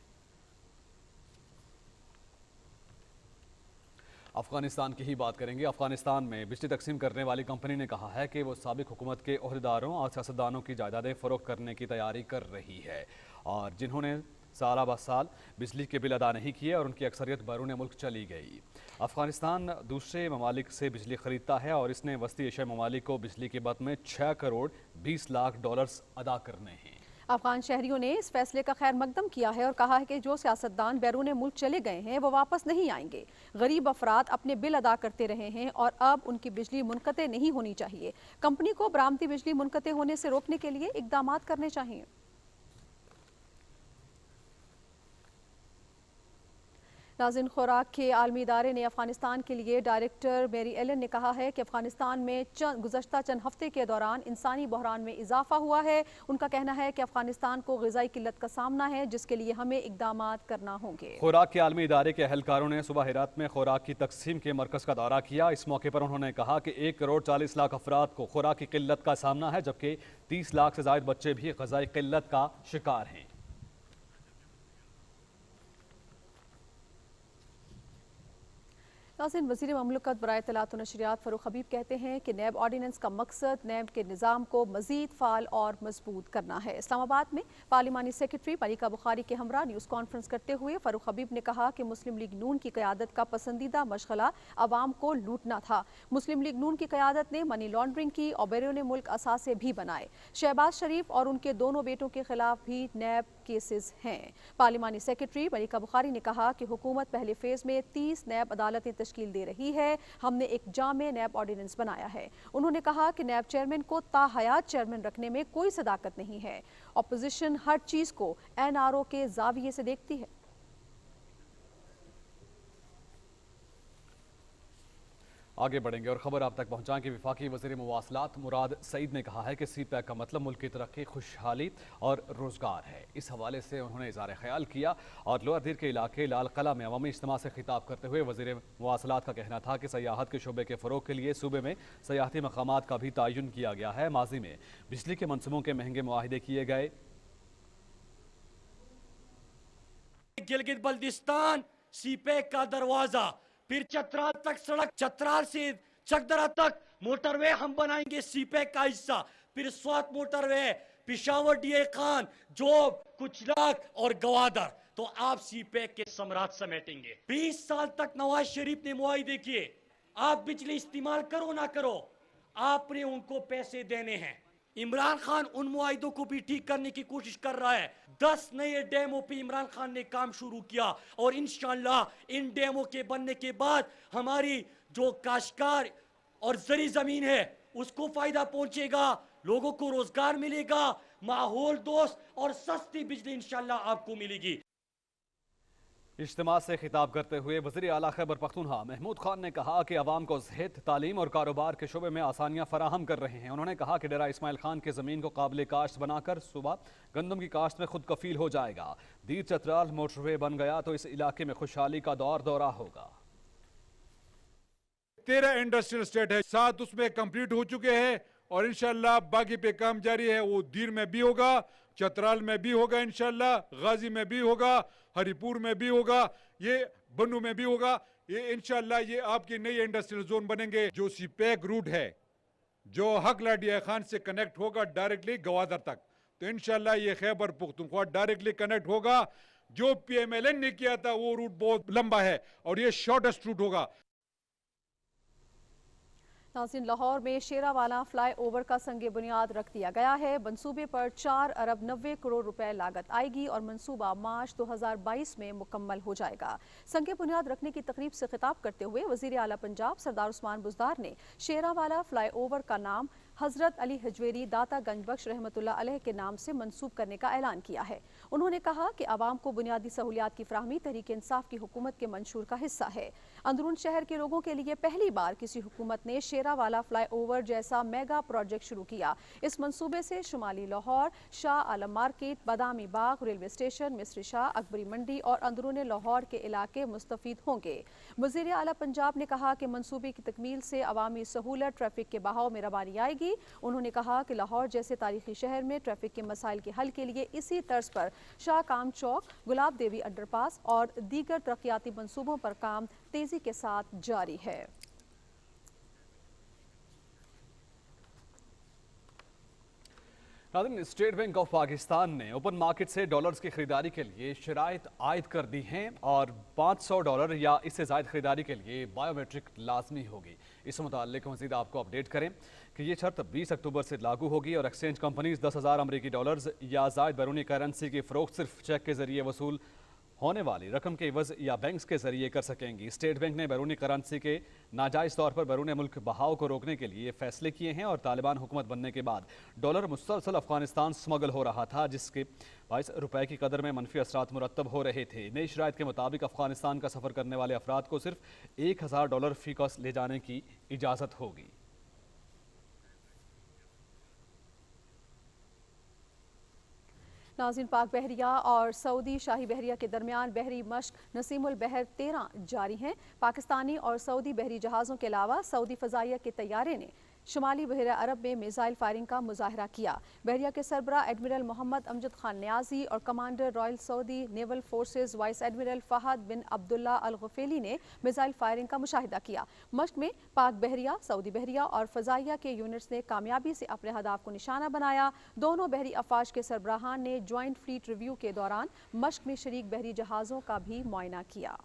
अफगानिस्तान की ही बात करेंगे। अफगानिस्तान में बिजली तकसीम करने वाली कंपनी ने कहा है कि वो साबिक हुकूमत के ओहदेदारों और सियासतदानों की जायदादें फरोख्त करने की तैयारी कर रही है और जिन्होंने साल ब साल बिजली के बिल अदा नहीं किए और उनकी अक्सरियत बैरून मुल्क चली गई। अफगानिस्तान दूसरे ममालिक से बिजली खरीदता है और इसने वस्ती एशियाई ममालिक को बिजली के बदले में 6 करोड़ 20 लाख डॉलर्स अदा करने हैं। अफगान शहरियों ने इस फैसले का खैर मकदम किया है और कहा है कि जो सियासतदान बैरून मुल्क चले गए हैं वो वापस नहीं आएंगे। गरीब अफराद अपने बिल अदा करते रहे हैं और अब उनकी बिजली मुनक़ते नहीं होनी चाहिए। कंपनी को बरामदी बिजली मुनक़ते होने से रोकने के लिए इक़दाम करने चाहिए। नाज़रीन, खुराक के आलमी इदारे ने अफगानिस्तान के लिए डायरेक्टर मेरी एलन ने कहा है कि अफगानिस्तान में गुज़श्ता चंद हफ्ते के दौरान इंसानी बहरान में इजाफा हुआ है। उनका कहना है कि अफगानिस्तान को ग़िज़ाई किल्लत का सामना है, जिसके लिए हमें इक़दाम करना होंगे। खुराक के आलमी इदारे के अहलकारों ने सुबह हेरात में खुराक की तकसीम के मरकज़ का दौरा किया। इस मौके पर उन्होंने कहा कि 1 करोड़ 40 लाख अफराद को खुराक की किल्लत का सामना है, जबकि 30 लाख से ज़ायद बच्चे भी ग़िज़ाई किल्लत का शिकार हैं। नाज़रीन, वज़ीर ममलकत बराए इत्तलात व नशरियात फ़ारूक हबीब कहते हैं कि नैब ऑर्डिनेंस का मकसद नैब के निज़ाम को मज़ीद फ़ाल और मजबूत करना है। इस्लामाबाद में पार्लिमानी सेक्रेटरी मलिका बुखारी के हमरा न्यूज़ कॉन्फ्रेंस करते हुए फ़ारूक हबीब ने कहा कि मुस्लिम लीग नून की क़यादत का पसंदीदा मशगला अवाम को लूटना था। मुस्लिम लीग नून की क़यादत ने मनी लॉन्ड्रिंग की और बैरून मुल्क असासे भी बनाए। शहबाज शरीफ और उनके दोनों बेटों के खिलाफ भी नैब केसेस हैं। पार्लिमानी सेक्रेटरी मलिका बुखारी ने कहा कि हुकूमत पहले फेज़ में 30 नैब अदालतें तश्कील दे रही है। हमने एक जामे नैब ऑर्डिनेंस बनाया है। उन्होंने कहा कि नैब चेयरमैन को ताहयात चेयरमैन रखने में कोई सदाकत नहीं है। अपोजिशन हर चीज को NRO के जाविये से देखती है। आगे बढ़ेंगे और खबर आप तक पहुंचाएं कि वफाकी वज़ीर मवासलात मुराद सईद ने कहा है कि CPEC का मतलब मुल्क की तरक्की, खुशहाली और रोज़गार है। इस हवाले से उन्होंने इज़हार ख्याल किया और लोअर दीर के इलाके लाल किला में अवामी इज्तिमा से खिताब करते हुए वज़ीर मवासलात का कहना था कि सयाहत के शोबे के फ़रोग के लिए सूबे में सयाहती मकामात का भी तयन किया गया है। माजी में बिजली के मनसूबों के महंगे मुआहिदे किए गए। गिलगित बल्दिस्तान CPEC का दरवाजा, फिर चतराल तक सड़क, चतराल से चकदरा तक मोटरवे हम बनाएंगे CPEC का हिस्सा, फिर स्वात मोटरवे, पिशावर DA खान, जोब, कुचलाक और गवादर, तो आप CPEC के सम्राट समेटेंगे। 20 साल तक नवाज शरीफ ने मुआहिदे किए। आप बिजली इस्तेमाल करो ना करो, आपने उनको पैसे देने हैं। इमरान खान उन मुआहिदों को भी ठीक करने की कोशिश कर रहा है। 10 नए डैमों पे इमरान खान ने काम शुरू किया और इंशाअल्लाह इन डैमों के बनने के बाद हमारी जो काश्तकार और जरी जमीन है उसको फायदा पहुंचेगा, लोगों को रोजगार मिलेगा, माहौल दोस्त और सस्ती बिजली इंशाअल्लाह आपको मिलेगी। इज्तिमा से खिताब करते हुए वज़ीर आला खैबर पख्तूनख्वा महमूद खान ने कहा कि अवाम को सेहत, तालीम और कारोबार के शोबे में आसानियाँ फराहम कर रहे हैं। उन्होंने कहा कि डेरा इस्माइल खान की ज़मीन को काबिल काश्त बनाकर सुबह गंदम की काश्त में खुद कफील हो जाएगा। दीर चतराल मोटरवे बन गया तो इस इलाके में खुशहाली का दौरा होगा। 13 इंडस्ट्रियल स्टेट है, 7 उसमें कंप्लीट हो चुके हैं और इंशाल्लाह बाकी पे काम जारी है। वो दीर में भी होगा, चतराल में भी होगा, इंशाल्लाह गाजी में भी होगा, हरिपुर में भी होगा, ये बन्नू में भी होगा। ये इंशाल्लाह ये आपकी नई इंडस्ट्रियल जोन बनेंगे। जो CPEC रूट है जो हकला DA खान से कनेक्ट होगा डायरेक्टली गवादर तक, तो इंशाल्लाह ये खैबर पुख्तूनख्वा डायरेक्टली कनेक्ट होगा। जो PMLN ने किया था वो रूट बहुत लंबा है और ये शॉर्टेस्ट रूट होगा। नाज़रीन, लाहौर में शेरावाला फ्लाई ओवर का संगे बुनियाद रख दिया गया है। मंसूबे पर 4 अरब 90 करोड़ रुपए लागत आएगी और मंसूबा मार्च 2022 में मुकम्मल हो जाएगा। संगे बुनियाद रखने की तकरीब से खिताब करते हुए वज़ीर आला पंजाब सरदार उस्मान बुज़दार ने शेरावाला फ्लाई ओवर का नाम हजरत अली हजवेरी दाता गंजबख्श रहमतुल्लाह अलैह के नाम से मंसूब करने का ऐलान किया है। उन्होंने कहा कि आवाम को बुनियादी सहूलियात की फराहमी तहरीक इंसाफ की हुकूमत के मंशूर का हिस्सा है। अंदरून शहर के लोगों के लिए पहली बार किसी हुकूमत ने शेरावाला फ्लाईओवर जैसा मेगा प्रोजेक्ट शुरू किया। इस मंसूबे से शुमाली Lahore, Shah Alam market, Badami Bagh, railway station, मिस्री शाह, अकबरी मंडी और अंदरून लाहौर के इलाके मुस्तफीद होंगे। वज़ीर आला पंजाब ने कहा कि मंसूबे की तकमील से अवामी सहूलत, ट्रैफिक के बहाव में रवानी आएगी। उन्होंने कहा कि लाहौर जैसे तारीखी शहर में ट्रैफिक के मसाइल के हल के लिए इसी तर्ज पर शाह काम चौक, गुलाब देवी अंडरपास और दीगर तरक्याती मंसूबों पर काम तेजी के साथ जारी है। नाज़रीन, स्टेट बैंक ऑफ पाकिस्तान ने ओपन मार्केट से डॉलर्स की खरीदारी के लिए शराइत आयद कर दी हैं और $500 या इससे ज़ायद खरीदारी के लिए बायोमेट्रिक लाजमी होगी। इस मुताल्लिक मज़ीद आपको अपडेट करें कि ये शर्त 20 अक्टूबर से लागू होगी और एक्सचेंज कंपनीज 10,000 अमरीकी डॉलर्स या ज़ायद बैरूनी करेंसी की फ़रोख्त सिर्फ चेक के ज़रिए वसूल होने वाली रकम के इवज़ या बैंक्स के जरिए कर सकेंगी। स्टेट बैंक ने बैरूनी करेंसी के नाजायज़ तौर पर बैरून मुल्क बहाव को रोकने के लिए फैसले किए हैं और तालिबान हुकूमत बनने के बाद डॉलर मुसलसल अफगानिस्तान स्मगल हो रहा था, जिसके बाइस रुपए की कदर में मनफी असरात मुरतब हो रहे थे। नई शराइत के मुताबिक अफगानिस्तान का सफ़र करने वाले अफराद को सिर्फ $1,000 फी कॉस्ट ले जाने की इजाज़त होगी। नाज़रीन, पाक बहरिया और सऊदी शाही बहरिया के दरमियान बहरी मश्क नसीमुल बहर 13 जारी हैं। पाकिस्तानी और सऊदी बहरी जहाज़ों के अलावा सऊदी फ़ज़ाइया के तैयारे ने शुमाली बहरा अरब में मिसाइल फायरिंग का मुजाहरा किया। बहरिया के सरबरा एडमिरल मोहम्मद अमजद खान न्याजी और commander royal Saudi naval forces vice admiral Fahad bin Abdullah Al Ghafeli ने मिसाइल फायरिंग का मुशाहिदा किया। मश्क में पाक बहरिया, सऊदी बहरिया और फ़ज़ाइया के यूनिट्स ने कामयाबी से अपने हदाफ को निशाना बनाया। दोनों बहरी अफवाज के सरबराहान ने ज्वाइंट फ्लीट रिव्यू के दौरान मश्क में शरीक बहरी जहाज़ों का भी मुआयना किया।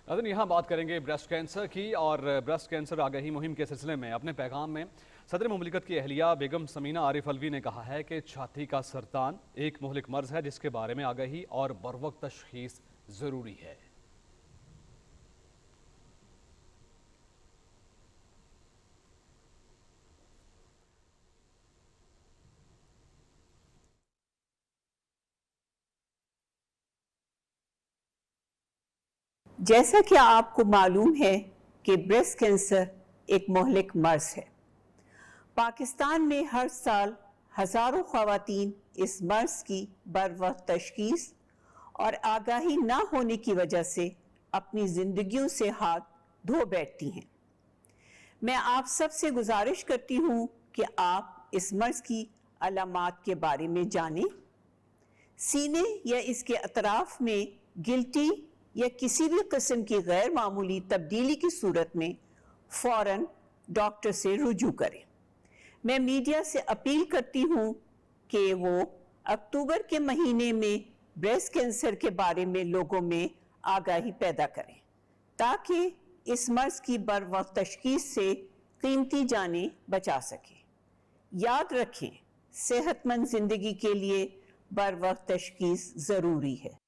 नाज़रीन, यहाँ बात करेंगे ब्रेस्ट कैंसर की और ब्रेस्ट कैंसर आगाही मुहिम के सिलसिले में अपने पैगाम में सदर मुमलिकत की अहलिया बेगम समीना आरिफ अलवी ने कहा है कि छाती का सरतान एक मुहलिक मर्ज है जिसके बारे में आगाही और बरवक्त तशखीस ज़रूरी है। जैसा कि आपको मालूम है कि ब्रेस्ट कैंसर एक मोहलिक मर्ज है। पाकिस्तान में हर साल हज़ारों ख़वातीन इस मर्ज की बरवक्त तशख़ीस और आगाही ना होने की वजह से अपनी ज़िंदगियों से हाथ धो बैठती हैं। मैं आप सब से गुजारिश करती हूँ कि आप इस मर्ज की अलामात के बारे में जानें। सीने या इसके अतराफ में गिल्टी या किसी भी किस्म की गैर मामूली तब्दीली की सूरत में फ़ौरन डॉक्टर से रुजू करें। मैं मीडिया से अपील करती हूँ कि वो अक्टूबर के महीने में ब्रेस्ट कैंसर के बारे में लोगों में आगाही पैदा करें ताकि इस मर्ज की बरवक्त तशख़ीस से कीमती जानें बचा सकें। याद रखें, सेहतमंद ज़िंदगी के लिए बरवक्त तशख़ीस ज़रूरी है।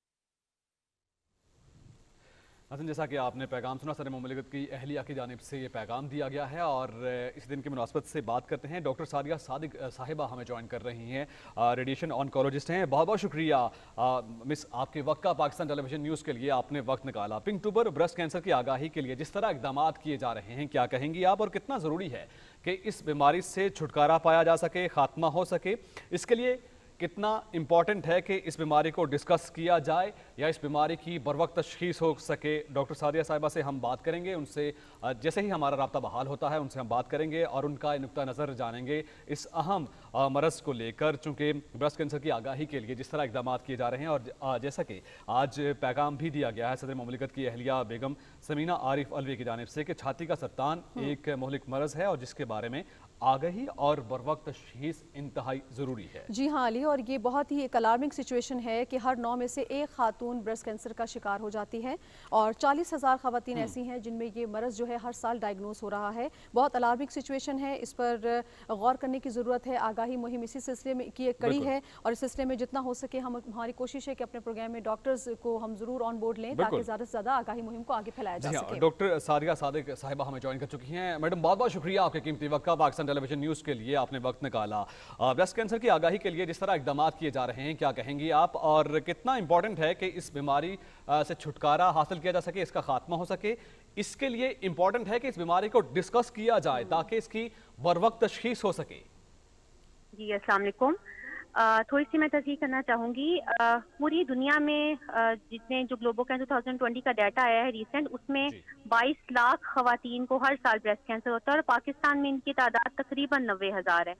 नाज़रीन, जैसा कि आपने पैगाम सुना, सदर मुमलिकत की अहलिया की जानिब से ये पैगाम दिया गया है और इस दिन की मुनासबत से बात करते हैं। डॉक्टर सादिया सादिक साहिबा हमें ज्वाइन कर रही हैं, रेडिएशन ऑनकोलॉजिस्ट हैं। बहुत बहुत शुक्रिया मिस, आपके वक्त का पाकिस्तान टेलीविजन न्यूज़ के लिए आपने वक्त निकाला। पिंक टूबर ब्रेस्ट कैंसर की आगाही के लिए जिस तरह इकदाम किए जा रहे हैं, क्या कहेंगी आप और कितना ज़रूरी है कि इस बीमारी से छुटकारा पाया जा सके, खात्मा हो सके? इसके लिए कितना इम्पॉर्टेंट है कि इस बीमारी को डिस्कस किया जाए या इस बीमारी की बरवक्त तशख़ीस हो सके? डॉक्टर सादिया साहिबा से हम बात करेंगे, उनसे जैसे ही हमारा राब्ता बहाल होता है उनसे हम बात करेंगे और उनका नुक्ता नज़र जानेंगे इस अहम मरज़ को लेकर, चूँकि ब्रेस्ट कैंसर की आगाही के लिए जिस तरह इकदाम किए जा रहे हैं। और जैसा कि आज पैगाम भी दिया गया है सदर मुमलिकत की अहलिया बेगम समीना आरिफ अलवी की जानिब से कि छाती का सरतान एक मुहलिक मरज़ है और जिसके बारे में आगाही और बरवक्त तशख़ीस इंतहाई ज़रूरी है। जी हाँ अली, और ये बहुत ही एक अलार्मिंग सिचुएशन है कि हर 9 में से एक खातून ब्रेस्ट कैंसर का शिकार हो जाती है और 40,000 खवातीन ऐसी हैं जिनमें ये मरज़ जो है हर साल डायग्नोस हो रहा है। बहुत अलार्मिंग सिचुएशन है, इस पर गौर करने की ज़रूरत है। आगाही मुहिम इसी सिलसिले में की एक कड़ी है और इस सिलसिले में जितना हो सके हमारी कोशिश है कि अपने प्रोग्राम में डॉक्टर्स को हम ज़रूर ऑन बोर्ड लें ताकि ज़्यादा से ज़्यादा आगाही मुहिम को आगे फैलाया जा सके। डॉक्टर सारिया सादिक साहिबा हमें ज्वाइन कर चुकी हैं। मैडम बहुत बहुत शुक्रिया आपके कीमती वक्त का, पाकिस्तान टेलीविजन न्यूज़ के लिए आपने वक्त निकाला। ब्रेस्ट कैंसर की आगाही के लिए जिस तरह इकदाम किए जा रहे हैं, क्या कहेंगी आप, और कितना इंपॉर्टेंट है कि इस बीमारी से छुटकारा हासिल किया जा सके, इसका खात्मा हो सके? इसके लिए इंपॉर्टेंट है कि इस बीमारी को डिस्कस किया जाए ताकि इसकी बरवक्त तशखीस हो सके। जी अस्सलाम वालेकुम। थोड़ी सी मैं तस्दीक करना चाहूँगी। पूरी दुनिया में जितने जो ग्लोबल कैंसर 2020 का डाटा आया है रिसेंट, उसमें 22 लाख खवातीन को हर साल ब्रेस्ट कैंसर होता है और पाकिस्तान में इनकी तादाद तकरीबन 90,000 है।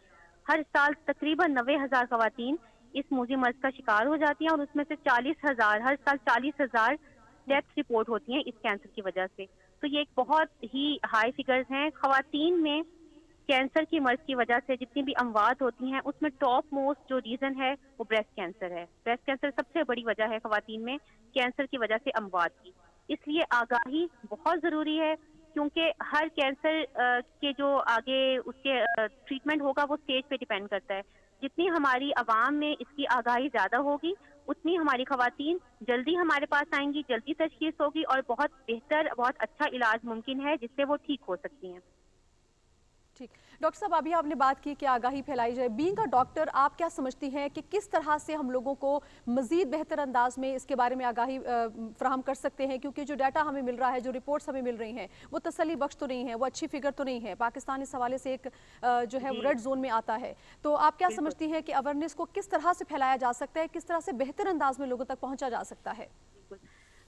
हर साल तकरीबन 90,000 खवातीन इस मूजी मर्ज का शिकार हो जाती हैं और उसमें से 40,000 हर साल 40,000 डेथ रिपोर्ट होती हैं इस कैंसर की वजह से। तो ये एक बहुत ही हाई फिगर्स हैं। खवातीन में कैंसर की मर्ज की वजह से जितनी भी अमवात होती हैं उसमें टॉप मोस्ट जो रीज़न है वो ब्रेस्ट कैंसर है। ब्रेस्ट कैंसर सबसे बड़ी वजह है खवातीन में कैंसर की वजह से अमवात की। इसलिए आगाही बहुत ज़रूरी है क्योंकि हर कैंसर के जो आगे उसके ट्रीटमेंट होगा वो स्टेज पे डिपेंड करता है। जितनी हमारी आवाम में इसकी आगाही ज़्यादा होगी उतनी हमारी खवातीन जल्दी हमारे पास आएंगी, जल्दी तशखीस होगी और बहुत बेहतर बहुत अच्छा इलाज मुमकिन है जिससे वो ठीक हो सकती हैं। ठीक, डॉक्टर साहब अभी आपने बात की कि आगाही फैलाई जाए। बीइंग अ डॉक्टर आप क्या समझती हैं कि किस तरह से हम लोगों को मज़ीद बेहतर अंदाज में इसके बारे में आगाही फ्राहम कर सकते हैं, क्योंकि जो डाटा हमें मिल रहा है, जो रिपोर्ट्स हमें मिल रही हैं वो तसल्ली बख्श तो नहीं है, वो अच्छी फिगर तो नहीं है। पाकिस्तान इस हवाले से एक जो है रेड जोन में आता है। तो आप क्या समझती हैं कि अवेयरनेस को किस तरह से फैलाया जा सकता है, किस तरह से बेहतर अंदाज में लोगों तक पहुँचा जा सकता है?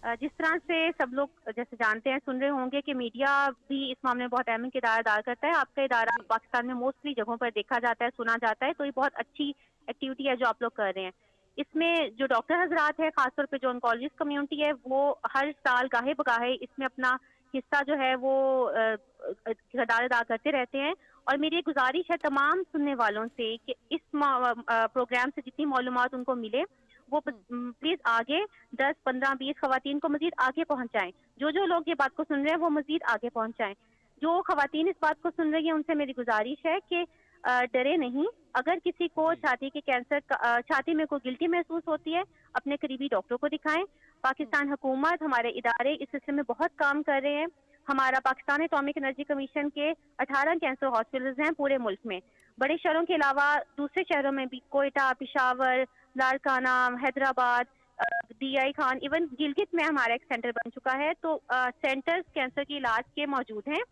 जिस तरह से सब लोग जैसे जानते हैं, सुन रहे होंगे कि मीडिया भी इस मामले में बहुत अहम किरदार अदा करता है। आपका इदारा पाकिस्तान में मोस्टली जगहों पर देखा जाता है, सुना जाता है, तो ये बहुत अच्छी एक्टिविटी है जो आप लोग कर रहे हैं। इसमें जो डॉक्टर हजरात है, खासतौर पे जो ऑन्कोलॉजिस्ट कम्युनिटी है, वो हर साल गाहे बगाहे इसमें अपना हिस्सा जो है वो किरदार अदा करते रहते हैं। और मेरी गुजारिश है तमाम सुनने वालों से कि इस प्रोग्राम से जितनी मालूमात उनको मिले वो प्लीज आगे 10, 15, 20 खवातीन को मजीद आगे पहुंचाएं। जो लोग ये बात को सुन रहे हैं वो मजीद आगे पहुंचाएं। जो खवातीन इस बात को सुन रही हैं उनसे मेरी गुजारिश है कि डरे नहीं। अगर किसी को छाती के कैंसर छाती में कोई गिल्टी महसूस होती है, अपने करीबी डॉक्टर को दिखाएं। पाकिस्तान हुकूमत, हमारे इदारे इस सिलसिले में बहुत काम कर रहे हैं। हमारा पाकिस्तान एटॉमिक एनर्जी कमीशन के 18 कैंसर हॉस्पिटल्स हैं पूरे मुल्क में। बड़े शहरों के अलावा दूसरे शहरों में भी कोयटा, पिशावर, लाड़काना, हैदराबाद, DI खान, इवन गिलगित में हमारा एक सेंटर बन चुका है। तो सेंटर्स कैंसर के इलाज के मौजूद हैं।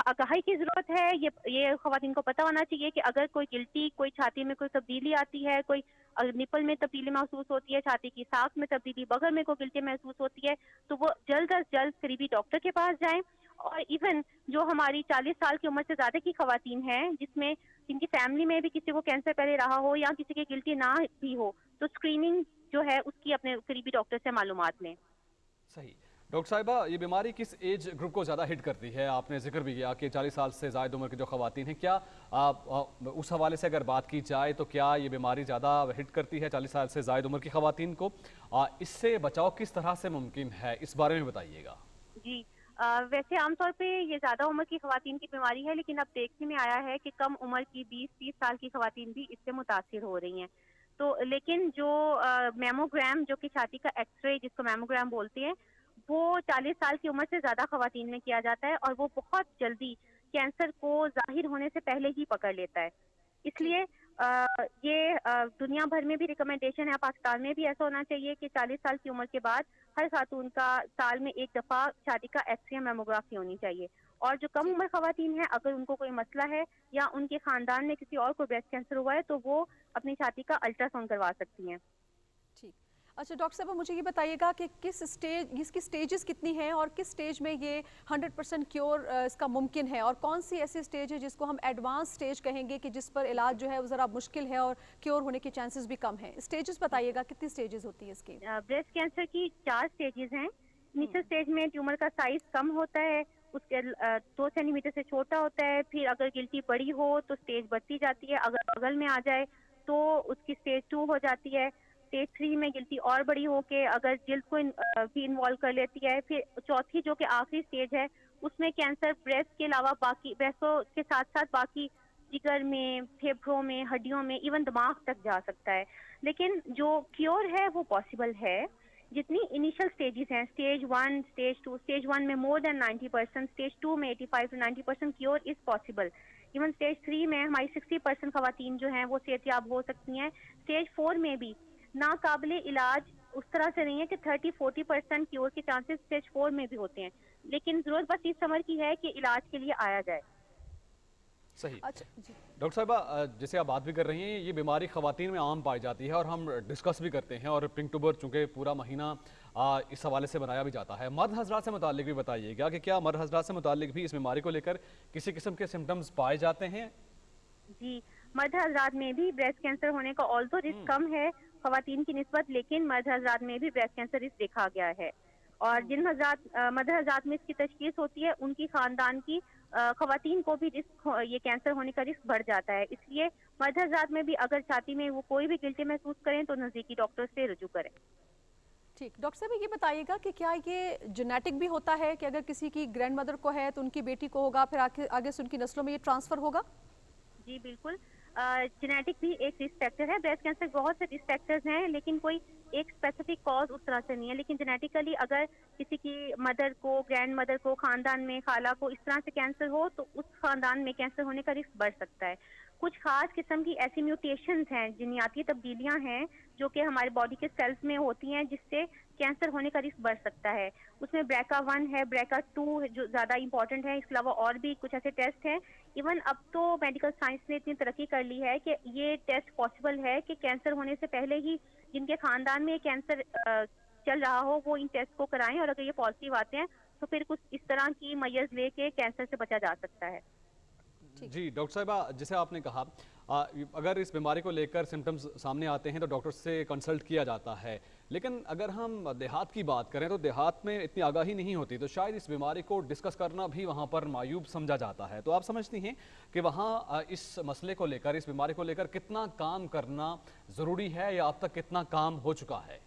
आगाही की जरूरत है। ये खवातीन को पता होना चाहिए कि अगर कोई गिल्टी, कोई छाती में कोई तब्दीली आती है, कोई निपल में तब्दीली महसूस होती है, छाती की साख में तब्दीली, बगल में कोई गिल्टी महसूस होती है, तो वो जल्द अज जल्द करीबी डॉक्टर के पास जाएं। और इवन जो हमारी 40 साल की उम्र से ज्यादा की खवातीन हैं जिसमें जिनकी फैमिली में भी किसी को कैंसर पहले रहा हो या किसी की गिल्टी ना भी हो, तो स्क्रीनिंग जो है उसकी अपने करीबी डॉक्टर से मालूमात लें। सही। डॉक्टर साहिबा, ये बीमारी किस एज ग्रुप को ज़्यादा हिट करती है? आपने जिक्र भी किया कि 40 साल से ज़ायद उम्र की जो खवातीन हैं, क्या उस हवाले से अगर बात की जाए तो क्या ये बीमारी ज़्यादा हिट करती है 40 साल से ज़ायद उम्र की खवातीन को? इससे बचाव किस तरह से मुमकिन है, इस बारे में बताइएगा। जी, वैसे आमतौर पे ये ज्यादा उम्र की खवातीन की बीमारी है, लेकिन अब देखने में आया है कि कम उम्र की 20-30 साल की खवातीन भी इससे मुतासिर हो रही हैं। तो लेकिन जो मेमोग्राम, जो कि छाती का एक्सरे जिसको मेमोग्राम बोलते हैं, वो 40 साल की उम्र से ज्यादा खवातीन में किया जाता है और वो बहुत जल्दी कैंसर को जाहिर होने से पहले ही पकड़ लेता है। इसलिए ये दुनिया भर में भी रिकमेंडेशन है, पाकिस्तान में भी ऐसा होना चाहिए कि 40 साल की उम्र के बाद हर खातून का साल में एक दफ़ा छाती का एक्सरे मेमोग्राफी होनी चाहिए। और जो कम उम्र खवातीन है, अगर उनको कोई मसला है या उनके खानदान में किसी और को ब्रेस्ट कैंसर हुआ है, तो वो अपनी छाती का अल्ट्रासाउंड करवा सकती हैं। ठीक, अच्छा डॉक्टर साहब मुझे ये बताइएगा कि इसकी स्टेजेस कितनी हैं और किस स्टेज में ये 100% क्योर इसका मुमकिन है, और कौन सी ऐसी स्टेज है जिसको हम एडवांस स्टेज कहेंगे कि जिस पर इलाज जो है वो ज़रा मुश्किल है और क्योर होने के चांसेस भी कम हैं? स्टेजेस बताइएगा, कितनी स्टेजेस होती है इसकी? ब्रेस्ट कैंसर की 4 स्टेजेस हैं। इनिशियल स्टेज में ट्यूमर का साइज कम होता है, उसके 2 सेंटीमीटर से छोटा होता है। फिर अगर गिल्टी बड़ी हो तो स्टेज बढ़ती जाती है। अगर बगल में आ जाए तो उसकी स्टेज 2 हो जाती है। स्टेज 3 में गिल्टी और बड़ी होके अगर जिल्द को भी इन्वॉल्व कर लेती है। फिर चौथी जो कि आखिरी स्टेज है, उसमें कैंसर ब्रेस्ट के अलावा बाकी ब्रेस्टों के साथ साथ बाकी जिगर में, फेफड़ों में, हड्डियों में, इवन दिमाग तक जा सकता है। लेकिन जो क्योर है वो पॉसिबल है। जितनी इनिशियल स्टेजेस हैं, स्टेज 1, स्टेज 2, स्टेज 1 में मोर देन 90%, स्टेज 2 में 85 to 90% cure is possible. Even stage 3 में हमारी 60% खवातीन जो हैं वो सेहतयाब हो सकती हैं। स्टेज 4 में भी नाकाबिले इलाज उस तरह से नहीं है कि 30-40% क्योर के चांसेस स्टेज 4 में भी होते हैं, लेकिन जरूरत बस इस समझ की है कि इलाज के लिए आया जाए। सही। डॉक्टर साहिबा, जैसे आप बात भी कर रही हैं, ये बीमारी खवातीन में आम पाई जाती है और हम डिस्कस भी करते हैं, और पिंकटूबर चूँकि पूरा महीना इस हवाले से बनाया भी जाता है। मर्द हजरात से मुतालिक भी बताइएगा कि क्या मर्द हजरात से मुतालिक भी इस बीमारी को लेकर किसी किस्म के सिम्टम्स पाए जाते हैं? जी, मर्द हजरात में भी ब्रेस्ट कैंसर होने का ऑल्दो रिस्क कम है खवातीन की निस्बत, लेकिन मर्द हजरात में भी ब्रेस्ट कैंसर रिस्क देखा गया है। और जिन मर्द हजरात में इसकी तशखीस होती है, उनकी खानदान की खवातीन को भी ये कैंसर होने का रिस्क बढ़ जाता है। इसलिए मर्द हजरात में भी अगर छाती में वो कोई भी गिल्टी महसूस करें तो नज़दीकी डॉक्टर से रुजू करें। ठीक, डॉक्टर साहब ये बताइएगा कि क्या ये जेनेटिक भी होता है कि अगर किसी की ग्रैंड मदर को है तो उनकी बेटी को होगा, फिर आगे से उनकी नस्लों में ये ट्रांसफर होगा? जी बिल्कुल, जेनेटिक भी एक रिस्क फैक्टर है। ब्रेस्ट कैंसर बहुत से रिस्क फैक्टर्स हैं, लेकिन कोई एक स्पेसिफिक कॉज उस तरह से नहीं है। लेकिन जेनेटिकली अगर किसी की मदर को, ग्रैंड मदर को, खानदान में खाला को इस तरह से कैंसर हो तो उस खानदान में कैंसर होने का रिस्क बढ़ सकता है। कुछ खास किस्म की ऐसी म्यूटेशंस हैं, जिनियाती तब्दीलियां हैं जो कि हमारे बॉडी के सेल्स में होती हैं, जिससे कैंसर होने का रिस्क बढ़ सकता है। उसमें BRCA1 है, BRCA2 जो ज़्यादा इंपॉर्टेंट है। इसके अलावा और भी कुछ ऐसे टेस्ट हैं। इवन अब तो मेडिकल साइंस ने इतनी तरक्की कर ली है कि ये टेस्ट पॉसिबल है कि कैंसर होने से पहले ही जिनके खानदान में कैंसर चल रहा हो वो इन टेस्ट को कराएं, और अगर ये पॉजिटिव आते हैं तो फिर कुछ इस तरह की मैयर्स लेके कैंसर से बचा जा सकता है। जी डॉक्टर साहिबा, जैसे आपने कहा अगर इस बीमारी को लेकर सिम्टम्स सामने आते हैं तो डॉक्टर से कंसल्ट किया जाता है, लेकिन अगर हम देहात की बात करें तो देहात में इतनी आगाही नहीं होती, तो शायद इस बीमारी को डिस्कस करना भी वहाँ पर मायूब समझा जाता है। तो आप समझती हैं कि वहाँ इस मसले को लेकर, इस बीमारी को लेकर कितना काम करना ज़रूरी है, या अब तक कितना काम हो चुका है?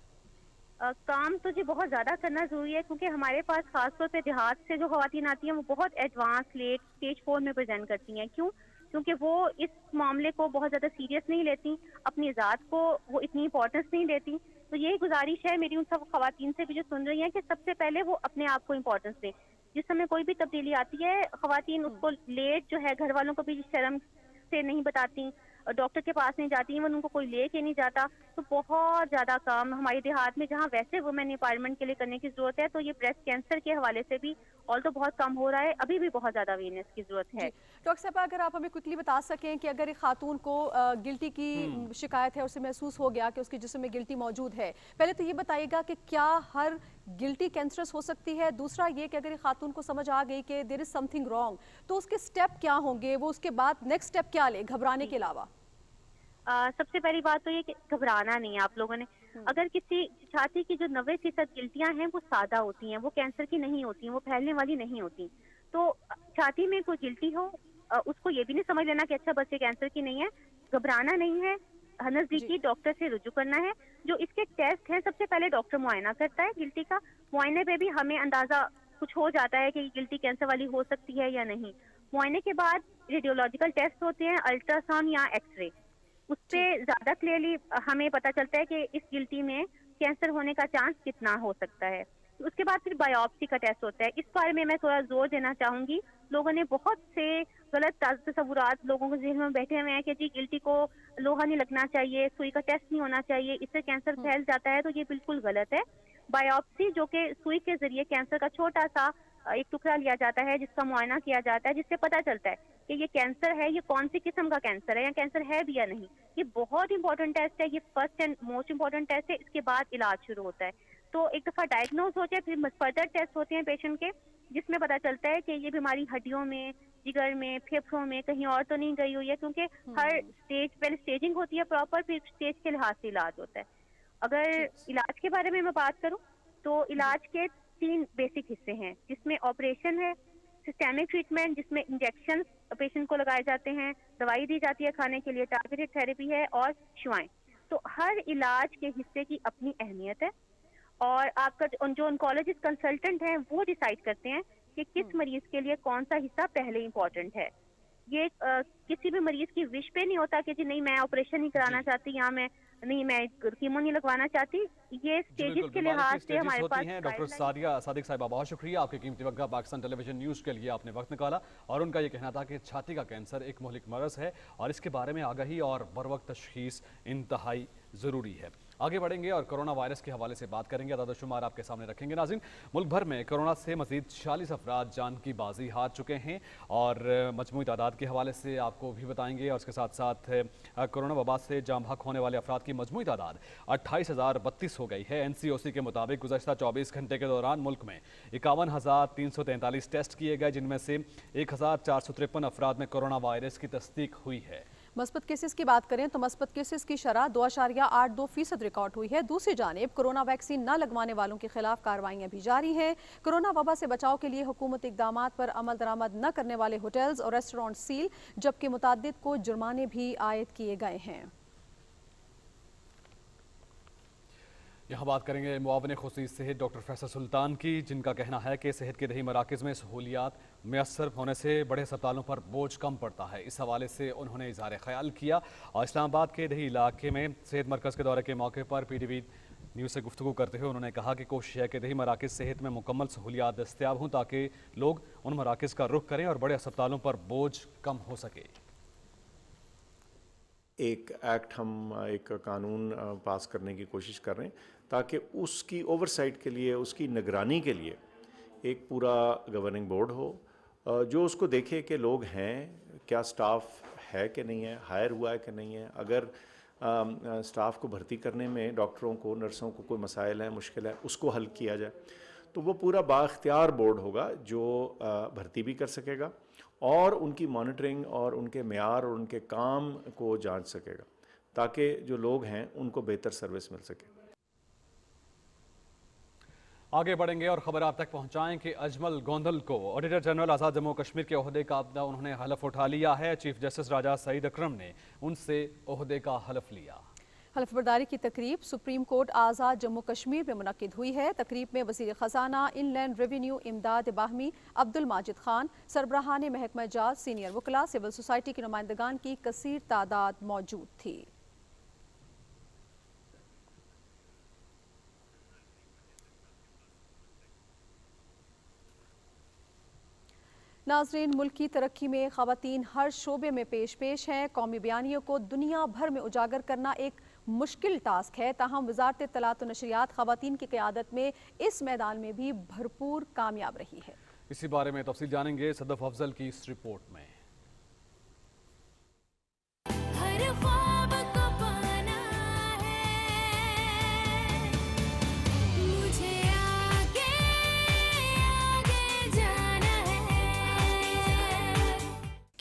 काम तो जी बहुत ज़्यादा करना ज़रूरी है, क्योंकि हमारे पास खासतौर पे देहात से जो ख़वातीन आती हैं वो बहुत एडवांस लेट स्टेज 4 में प्रेजेंट करती हैं। क्यों? क्योंकि वो इस मामले को बहुत ज़्यादा सीरियस नहीं लेती, अपनी ज़ात को वो इतनी इंपॉर्टेंस नहीं देती। तो यही गुजारिश है मेरी उन सब ख़वातीन से भी जो सुन रही हैं कि सबसे पहले वो अपने आप को इंपॉर्टेंस दें। जिस समय कोई भी तब्दीली आती है, ख़वातीन उसको लेट जो है घर वालों को भी शर्म से नहीं बताती, डॉक्टर के पास नहीं जाती, इवन उनको कोई लेके नहीं जाता। तो बहुत ज़्यादा काम हमारे देहात में, जहाँ वैसे वुमेन एम्पावरमेंट के लिए करने की ज़रूरत है, तो ये ब्रेस्ट कैंसर के हवाले से भी और तो बहुत कम हो रहा है। अभी भी बहुत ज़्यादा अवेयरनेस की ज़रूरत है। डॉक्टर साहब, अगर आप हमें क्विकली बता सकें कि अगर एक खातून को गिल्टी की शिकायत है, उसे महसूस हो गया कि उसके जिस्म में गिल्टी मौजूद है, पहले तो ये बताइएगा कि क्या हर गिल्टी कैंसरस हो सकती है? दूसरा ये कि अगर एक खातून को समझ आ गई कि देयर इज समथिंग रॉन्ग, तो उसके स्टेप क्या होंगे, वो उसके बाद नेक्स्ट स्टेप क्या ले घबराने के अलावा? सबसे पहली बात तो ये कि घबराना नहीं है आप लोगों ने। अगर किसी छाती की जो 90% गिल्टियां हैं वो सादा होती हैं, वो कैंसर की नहीं होती हैं, वो फैलने वाली नहीं होती। तो छाती में कोई गिल्टी हो, उसको ये भी नहीं समझ लेना कि अच्छा बस ये कैंसर की नहीं है। घबराना नहीं है, नजदीकी डॉक्टर से रुजू करना है। जो इसके टेस्ट हैं, सबसे पहले डॉक्टर मुआयना करता है गिल्टी का। मुआयने पे भी हमें अंदाजा कुछ हो जाता है कि गिल्टी कैंसर वाली हो सकती है या नहीं। मुआयने के बाद रेडियोलॉजिकल टेस्ट होते हैं, अल्ट्रासाउंड या एक्सरे। उससे ज्यादा क्लियरली हमें पता चलता है कि इस गिल्टी में कैंसर होने का चांस कितना हो सकता है। उसके बाद फिर बायोप्सी का टेस्ट होता है। इस बारे में मैं थोड़ा जोर देना चाहूंगी। लोगों ने बहुत से गलत तस्वुरात लोगों के ज़हन में बैठे हुए हैं कि जी गिल्टी को लोहा नहीं लगना चाहिए, सुई का टेस्ट नहीं होना चाहिए, इससे कैंसर फैल जाता है। तो ये बिल्कुल गलत है। बायोप्सी जो कि सुई के जरिए कैंसर का छोटा सा एक टुकड़ा लिया जाता है, जिसका मुआयना किया जाता है, जिससे पता चलता है कि ये कैंसर है, ये कौन सी किस्म का कैंसर है, या कैंसर है भी या नहीं। ये बहुत इंपॉर्टेंट टेस्ट है, ये first and most important test है। इसके बाद इलाज शुरू होता है। तो एक दफा डायग्नोज हो जाए, फिर फर्दर टेस्ट होते हैं पेशेंट के, जिसमें पता चलता है कि ये बीमारी हड्डियों में, जिगर में, फेफड़ों में कहीं और तो नहीं गई हुई है। क्योंकि हर स्टेज पहले स्टेजिंग होती है प्रॉपर, फिर स्टेज के लिहाज से इलाज होता है। अगर इलाज के बारे में मैं बात करूं तो इलाज के 3 बेसिक हिस्से हैं, जिसमें ऑपरेशन है, सिस्टेमिक ट्रीटमेंट जिसमें इंजेक्शन पेशेंट को लगाए जाते हैं, दवाई दी जाती है खाने के लिए, टारगेटेड थेरेपी है और शुआएं। तो हर इलाज के हिस्से की अपनी अहमियत है और आपका जो ऑन्कोलॉजिस्ट कंसल्टेंट हैं वो डिसाइड करते हैं कि किस मरीज के लिए कौन सा हिस्सा पहले इम्पोर्टेंट है। ये किसी भी मरीज की विश पे नहीं होता कि जी नहीं मैं ऑपरेशन नहीं कराना चाहती या मैं कीमो नहीं लगवाना चाहती। ये स्टेजेस के लिहाज से हमारे पास डॉक्टर सादिया सादिक साहिबा, बहुत शुक्रिया आपके कीमती वक्त का पाकिस्तान टेलीविजन न्यूज़ के लिए आपने वक्त निकाला। और उनका ये कहना था कि छाती का कैंसर एक मुहलिक मरज़ है और इसके बारे में आगाही और बरवक्त तशखीस इंतहाई ज़रूरी है। आगे बढ़ेंगे और कोरोना वायरस के हवाले से बात करेंगे, अदाद-ओ-शुमार आपके सामने रखेंगे। नाज़रीन, मुल्क भर में कोरोना से मज़ीद 46 अफराद जान की बाजी हार चुके हैं और मजमूई तादाद के हवाले से आपको भी बताएंगे। और इसके साथ साथ कोरोना वबा से जाम हक होने वाले अफराद की मजमूई तादाद 28,032 हो गई है। NCOC के मुताबिक गुज़श्ता 24 घंटे के दौरान मुल्क में 51,343 टेस्ट किए गए, जिनमें से 1,453 अफराद में कोरोना वायरस की तस्दीक हुई है। मस्बत केसेस की बात करें तो मस्बत केसेस की शरह 2.82% रिकॉर्ड हुई है। दूसरी जानिब कोरोना वैक्सीन न लगवाने वालों के खिलाफ कार्रवाइयां भी जारी हैं। कोरोना वबा से बचाव के लिए हुकूमती इक़दामात पर अमल दरामद न करने वाले होटल्स और रेस्टोरेंट सील, जबकि मुताद्दिद को जुर्माने भी आयद किए गए हैं। यहाँ बात करेंगे मुआविन खुसूसी सेहत डॉक्टर फैसल सुल्तान की, जिनका कहना है कि सेहत के दही मराकज़ में सहूलियात मैसर होने से बड़े अस्पतालों पर बोझ कम पड़ता है। इस हवाले से उन्होंने इज़हार ख्याल किया और इस्लामाबाद के दही इलाके में सेहत मरकज़ के दौरे के मौके पर PTV न्यूज़ से गुफ्तगू करते हुए उन्होंने कहा कि कोशिश है कि दही मराकज़ सेहत में मुकम्मल सहूलियात दस्तियाब हों ताकि लोग उन मराकज़ का रुख करें और बड़े अस्पतालों पर बोझ कम हो सके। एक एक्ट हम एक कानून पास करने की कोशिश कर रहे हैं ताकि उसकी ओवरसाइट के लिए, उसकी निगरानी के लिए एक पूरा गवर्निंग बोर्ड हो जो उसको देखे कि लोग हैं, क्या स्टाफ है कि नहीं है, हायर हुआ है कि नहीं है। अगर स्टाफ को भर्ती करने में डॉक्टरों को, नर्सों को कोई मसाइल है, मुश्किल है, उसको हल किया जाए तो वो पूरा बाख्तियार बोर्ड होगा जो भर्ती भी कर सकेगा और उनकी मॉनिटरिंग और उनके मेयार और उनके काम को जांच सकेगा ताकि जो लोग हैं उनको बेहतर सर्विस मिल सके। आगे बढ़ेंगे और खबर आप तक पहुंचाएं कि अजमल गोंदल को ऑडिटर जनरल आज़ाद जम्मू कश्मीर के ओहदे का उन्होंने हलफ उठा लिया है। चीफ जस्टिस राजा सईद अकरम ने उनसे ओहदे का हलफ लिया। हलफ बर्दारी की तकरीब सुप्रीम कोर्ट आज़ाद जम्मू कश्मीर में मुनक्किद हुई है। तकरीब में वज़ीर ख़जाना, इनलैंड रेवेन्यू इमदाद बाहमी, अब्दुल माजिद खान, सरबराहान महकमा जात, सीनियर वकला, सिविल सोसाइटी के नुमाइंदगान की कसीर तादाद मौजूद थी। नाज़रीन, मुल्क की तरक्की में ख़वातीन हर शोबे में पेश हैं। कौमी बयानियों को दुनिया भर में उजागर करना एक मुश्किल टास्क है, ताहम वज़ारत इत्तलात व नशरियात ख़वातीन की क़यादत में इस मैदान में भी भरपूर कामयाब रही है। इसी बारे में तफसील जानेंगे सदफ अफजल की इस रिपोर्ट में।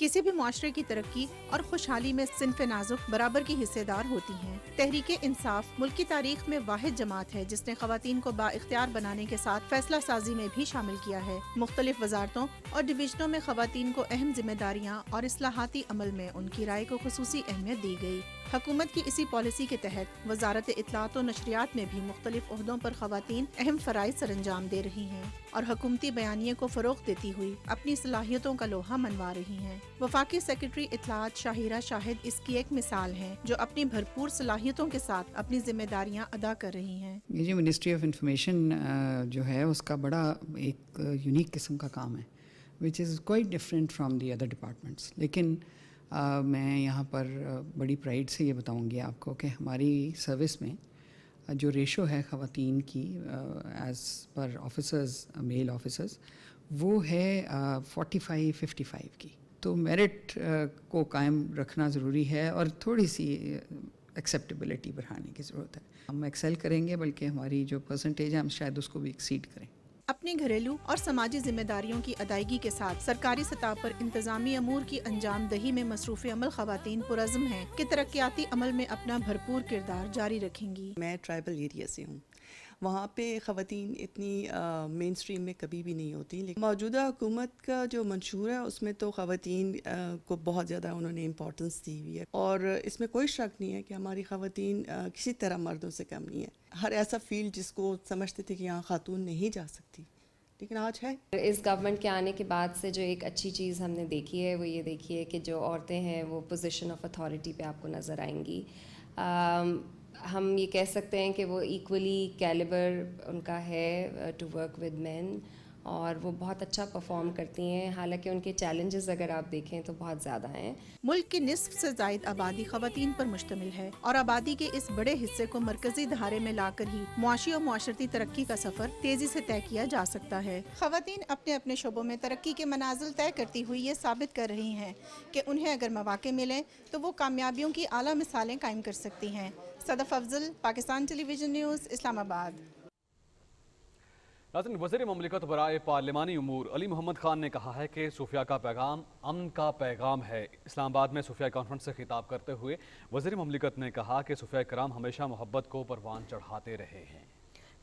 किसी भी मुआशरे की तरक्की और खुशहाली में सिन्फ नाजुक बराबर की हिस्सेदार होती हैं। तहरीक इंसाफ मुल्क की तारीख में वाहिद जमात है जिसने खवातीन को बाइख्तियार बनाने के साथ फैसला साजी में भी शामिल किया है। मुख्तलिफ वजारतों और डिवीजनों में खवातीन को अहम जिम्मेदारियाँ और इस्लाहाती अमल में उनकी राय को खुसूसी अहमियत दी गई। हुकूमत की इसी पॉलिसी के तहत वजारत इत्तलात व नशरियात में भी मुख्तलिफ ओहदों पर खवातीन अहम फ़राइज़ सर अंजाम दे रही हैं और हुकूमती बयानिए को फ़रोग़ देती हुई अपनी सलाहियतों का लोहा मनवा रही हैं। वफाकी सेक्रेटरी इत्तलात शाहिरा शाहिद इसकी एक मिसाल हैं जो अपनी भरपूर सलाहियतों के साथ अपनी जिम्मेदारियां अदा कर रही हैं। ये जो मिनिस्ट्री ऑफ इंफॉर्मेशन जो है उसका बड़ा एक यूनिक किस्म का काम है which is quite different from the other departments. लेकिन मैं यहाँ पर बड़ी प्राइड से ये बताऊँगी आपको कि हमारी सर्विस में जो रेशो है ख़वातीन की as per officers, mail officers, वो है 45-55 की। तो मेरिट को कायम रखना ज़रूरी है और थोड़ी सी एक्सेप्टेबिलिटी बढ़ाने की ज़रूरत है। हम एक्सेल करेंगे बल्कि हमारी जो परसेंटेज है हम शायद उसको भी एक्सीड करें। अपनी घरेलू और समाजी जिम्मेदारियों की अदायगी के साथ सरकारी सतह पर इंतजामी अमूर की अंजाम दही में मसरूफ़ अमल खवातीन पुरज़्म हैं कि तरक्याती अमल में अपना भरपूर किरदार जारी रखेंगी। मैं ट्राइबल एरिया से हूँ वहाँ पे ख़वातीन इतनी मेन स्ट्रीम में कभी भी नहीं होती। लेकिन मौजूदा हुकूमत का जो मंशूर है उसमें तो ख़वातीन को बहुत ज़्यादा उन्होंने इम्पोर्टेंस दी हुई है, और इसमें कोई शक नहीं है कि हमारी ख़वातीन किसी तरह मर्दों से कम नहीं है। हर ऐसा फील्ड जिसको समझते थे कि यहाँ खातून नहीं जा सकती, लेकिन आज है। इस गवर्नमेंट के आने के बाद से जो एक अच्छी चीज़ हमने देखी है वो ये देखी है कि जो औरतें हैं वो पोजीशन ऑफ अथॉरिटी पे आपको नज़र आएंगी। हम ये कह सकते हैं कि वो इक्वली कैलिबर उनका है टू वर्क विद मेन, और वो बहुत अच्छा परफॉर्म करती हैं। हालांकि उनके चैलेंजेस अगर आप देखें तो बहुत ज़्यादा हैं। मुल्क की निस्फ से ज़ायद आबादी ख़वातीन पर मुश्तमिल है, और आबादी के इस बड़े हिस्से को मरकजी धारे में लाकर ही मुआशी और मुआशरती तरक्की का सफ़र तेज़ी से तय किया जा सकता है। ख़वातीन अपने अपने शोबों में तरक्की के मनाजिल तय करती हुई ये साबित कर रही हैं कि उन्हें अगर मौक़े मिलें तो वो कामयाबियों की आला मिसालें कायम कर सकती हैं। Sadaf Afzal, Pakistan television news, Islamabad. नाज़रीन, वज़ीर ममलिकत बराए पार्लिमानी उमूर अली मोहम्मद खान ने कहा है कि सूफिया का पैगाम अमन का पैगाम है। इस्लामाबाद में सूफिया कॉन्फ्रेंस से खिताब करते हुए वज़ीर ममलिकत ने कहा कि सूफिया कराम हमेशा मोहब्बत को परवान चढ़ाते रहे हैं।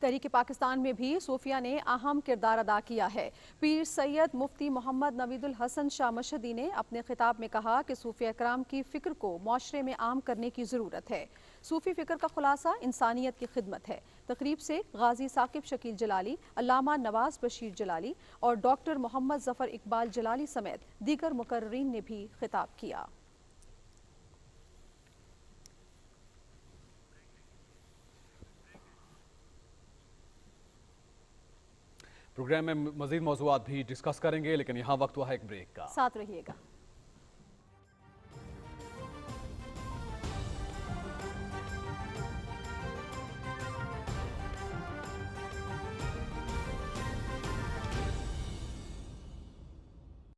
तहरीक पाकिस्तान में भी सूफिया ने अहम किरदार अदा किया है। पीर सैयद मुफ्ती मोहम्मद नवीदुल हसन शाह मशहदी ने अपने खिताब में कहा कि सूफिया कराम की फ़िक्र को माशरे में आम करने की ज़रूरत है। सूफ़ी फ़िक्र का खुलासा इंसानियत की खिदमत है। तकरीब से गाजी साकिब शकील जलाली, अल्लामा नवाज बशीर जलाली और डॉक्टर मोहम्मद ज़फ़र इकबाल जलाली समेत दीगर मुकर्रीन ने भी खिताब किया। प्रोग्राम में मज़ीद मौज़ूआत भी डिस्कस करेंगे, लेकिन यहाँ वक्त हुआ है एक ब्रेक का। साथ रहिएगा।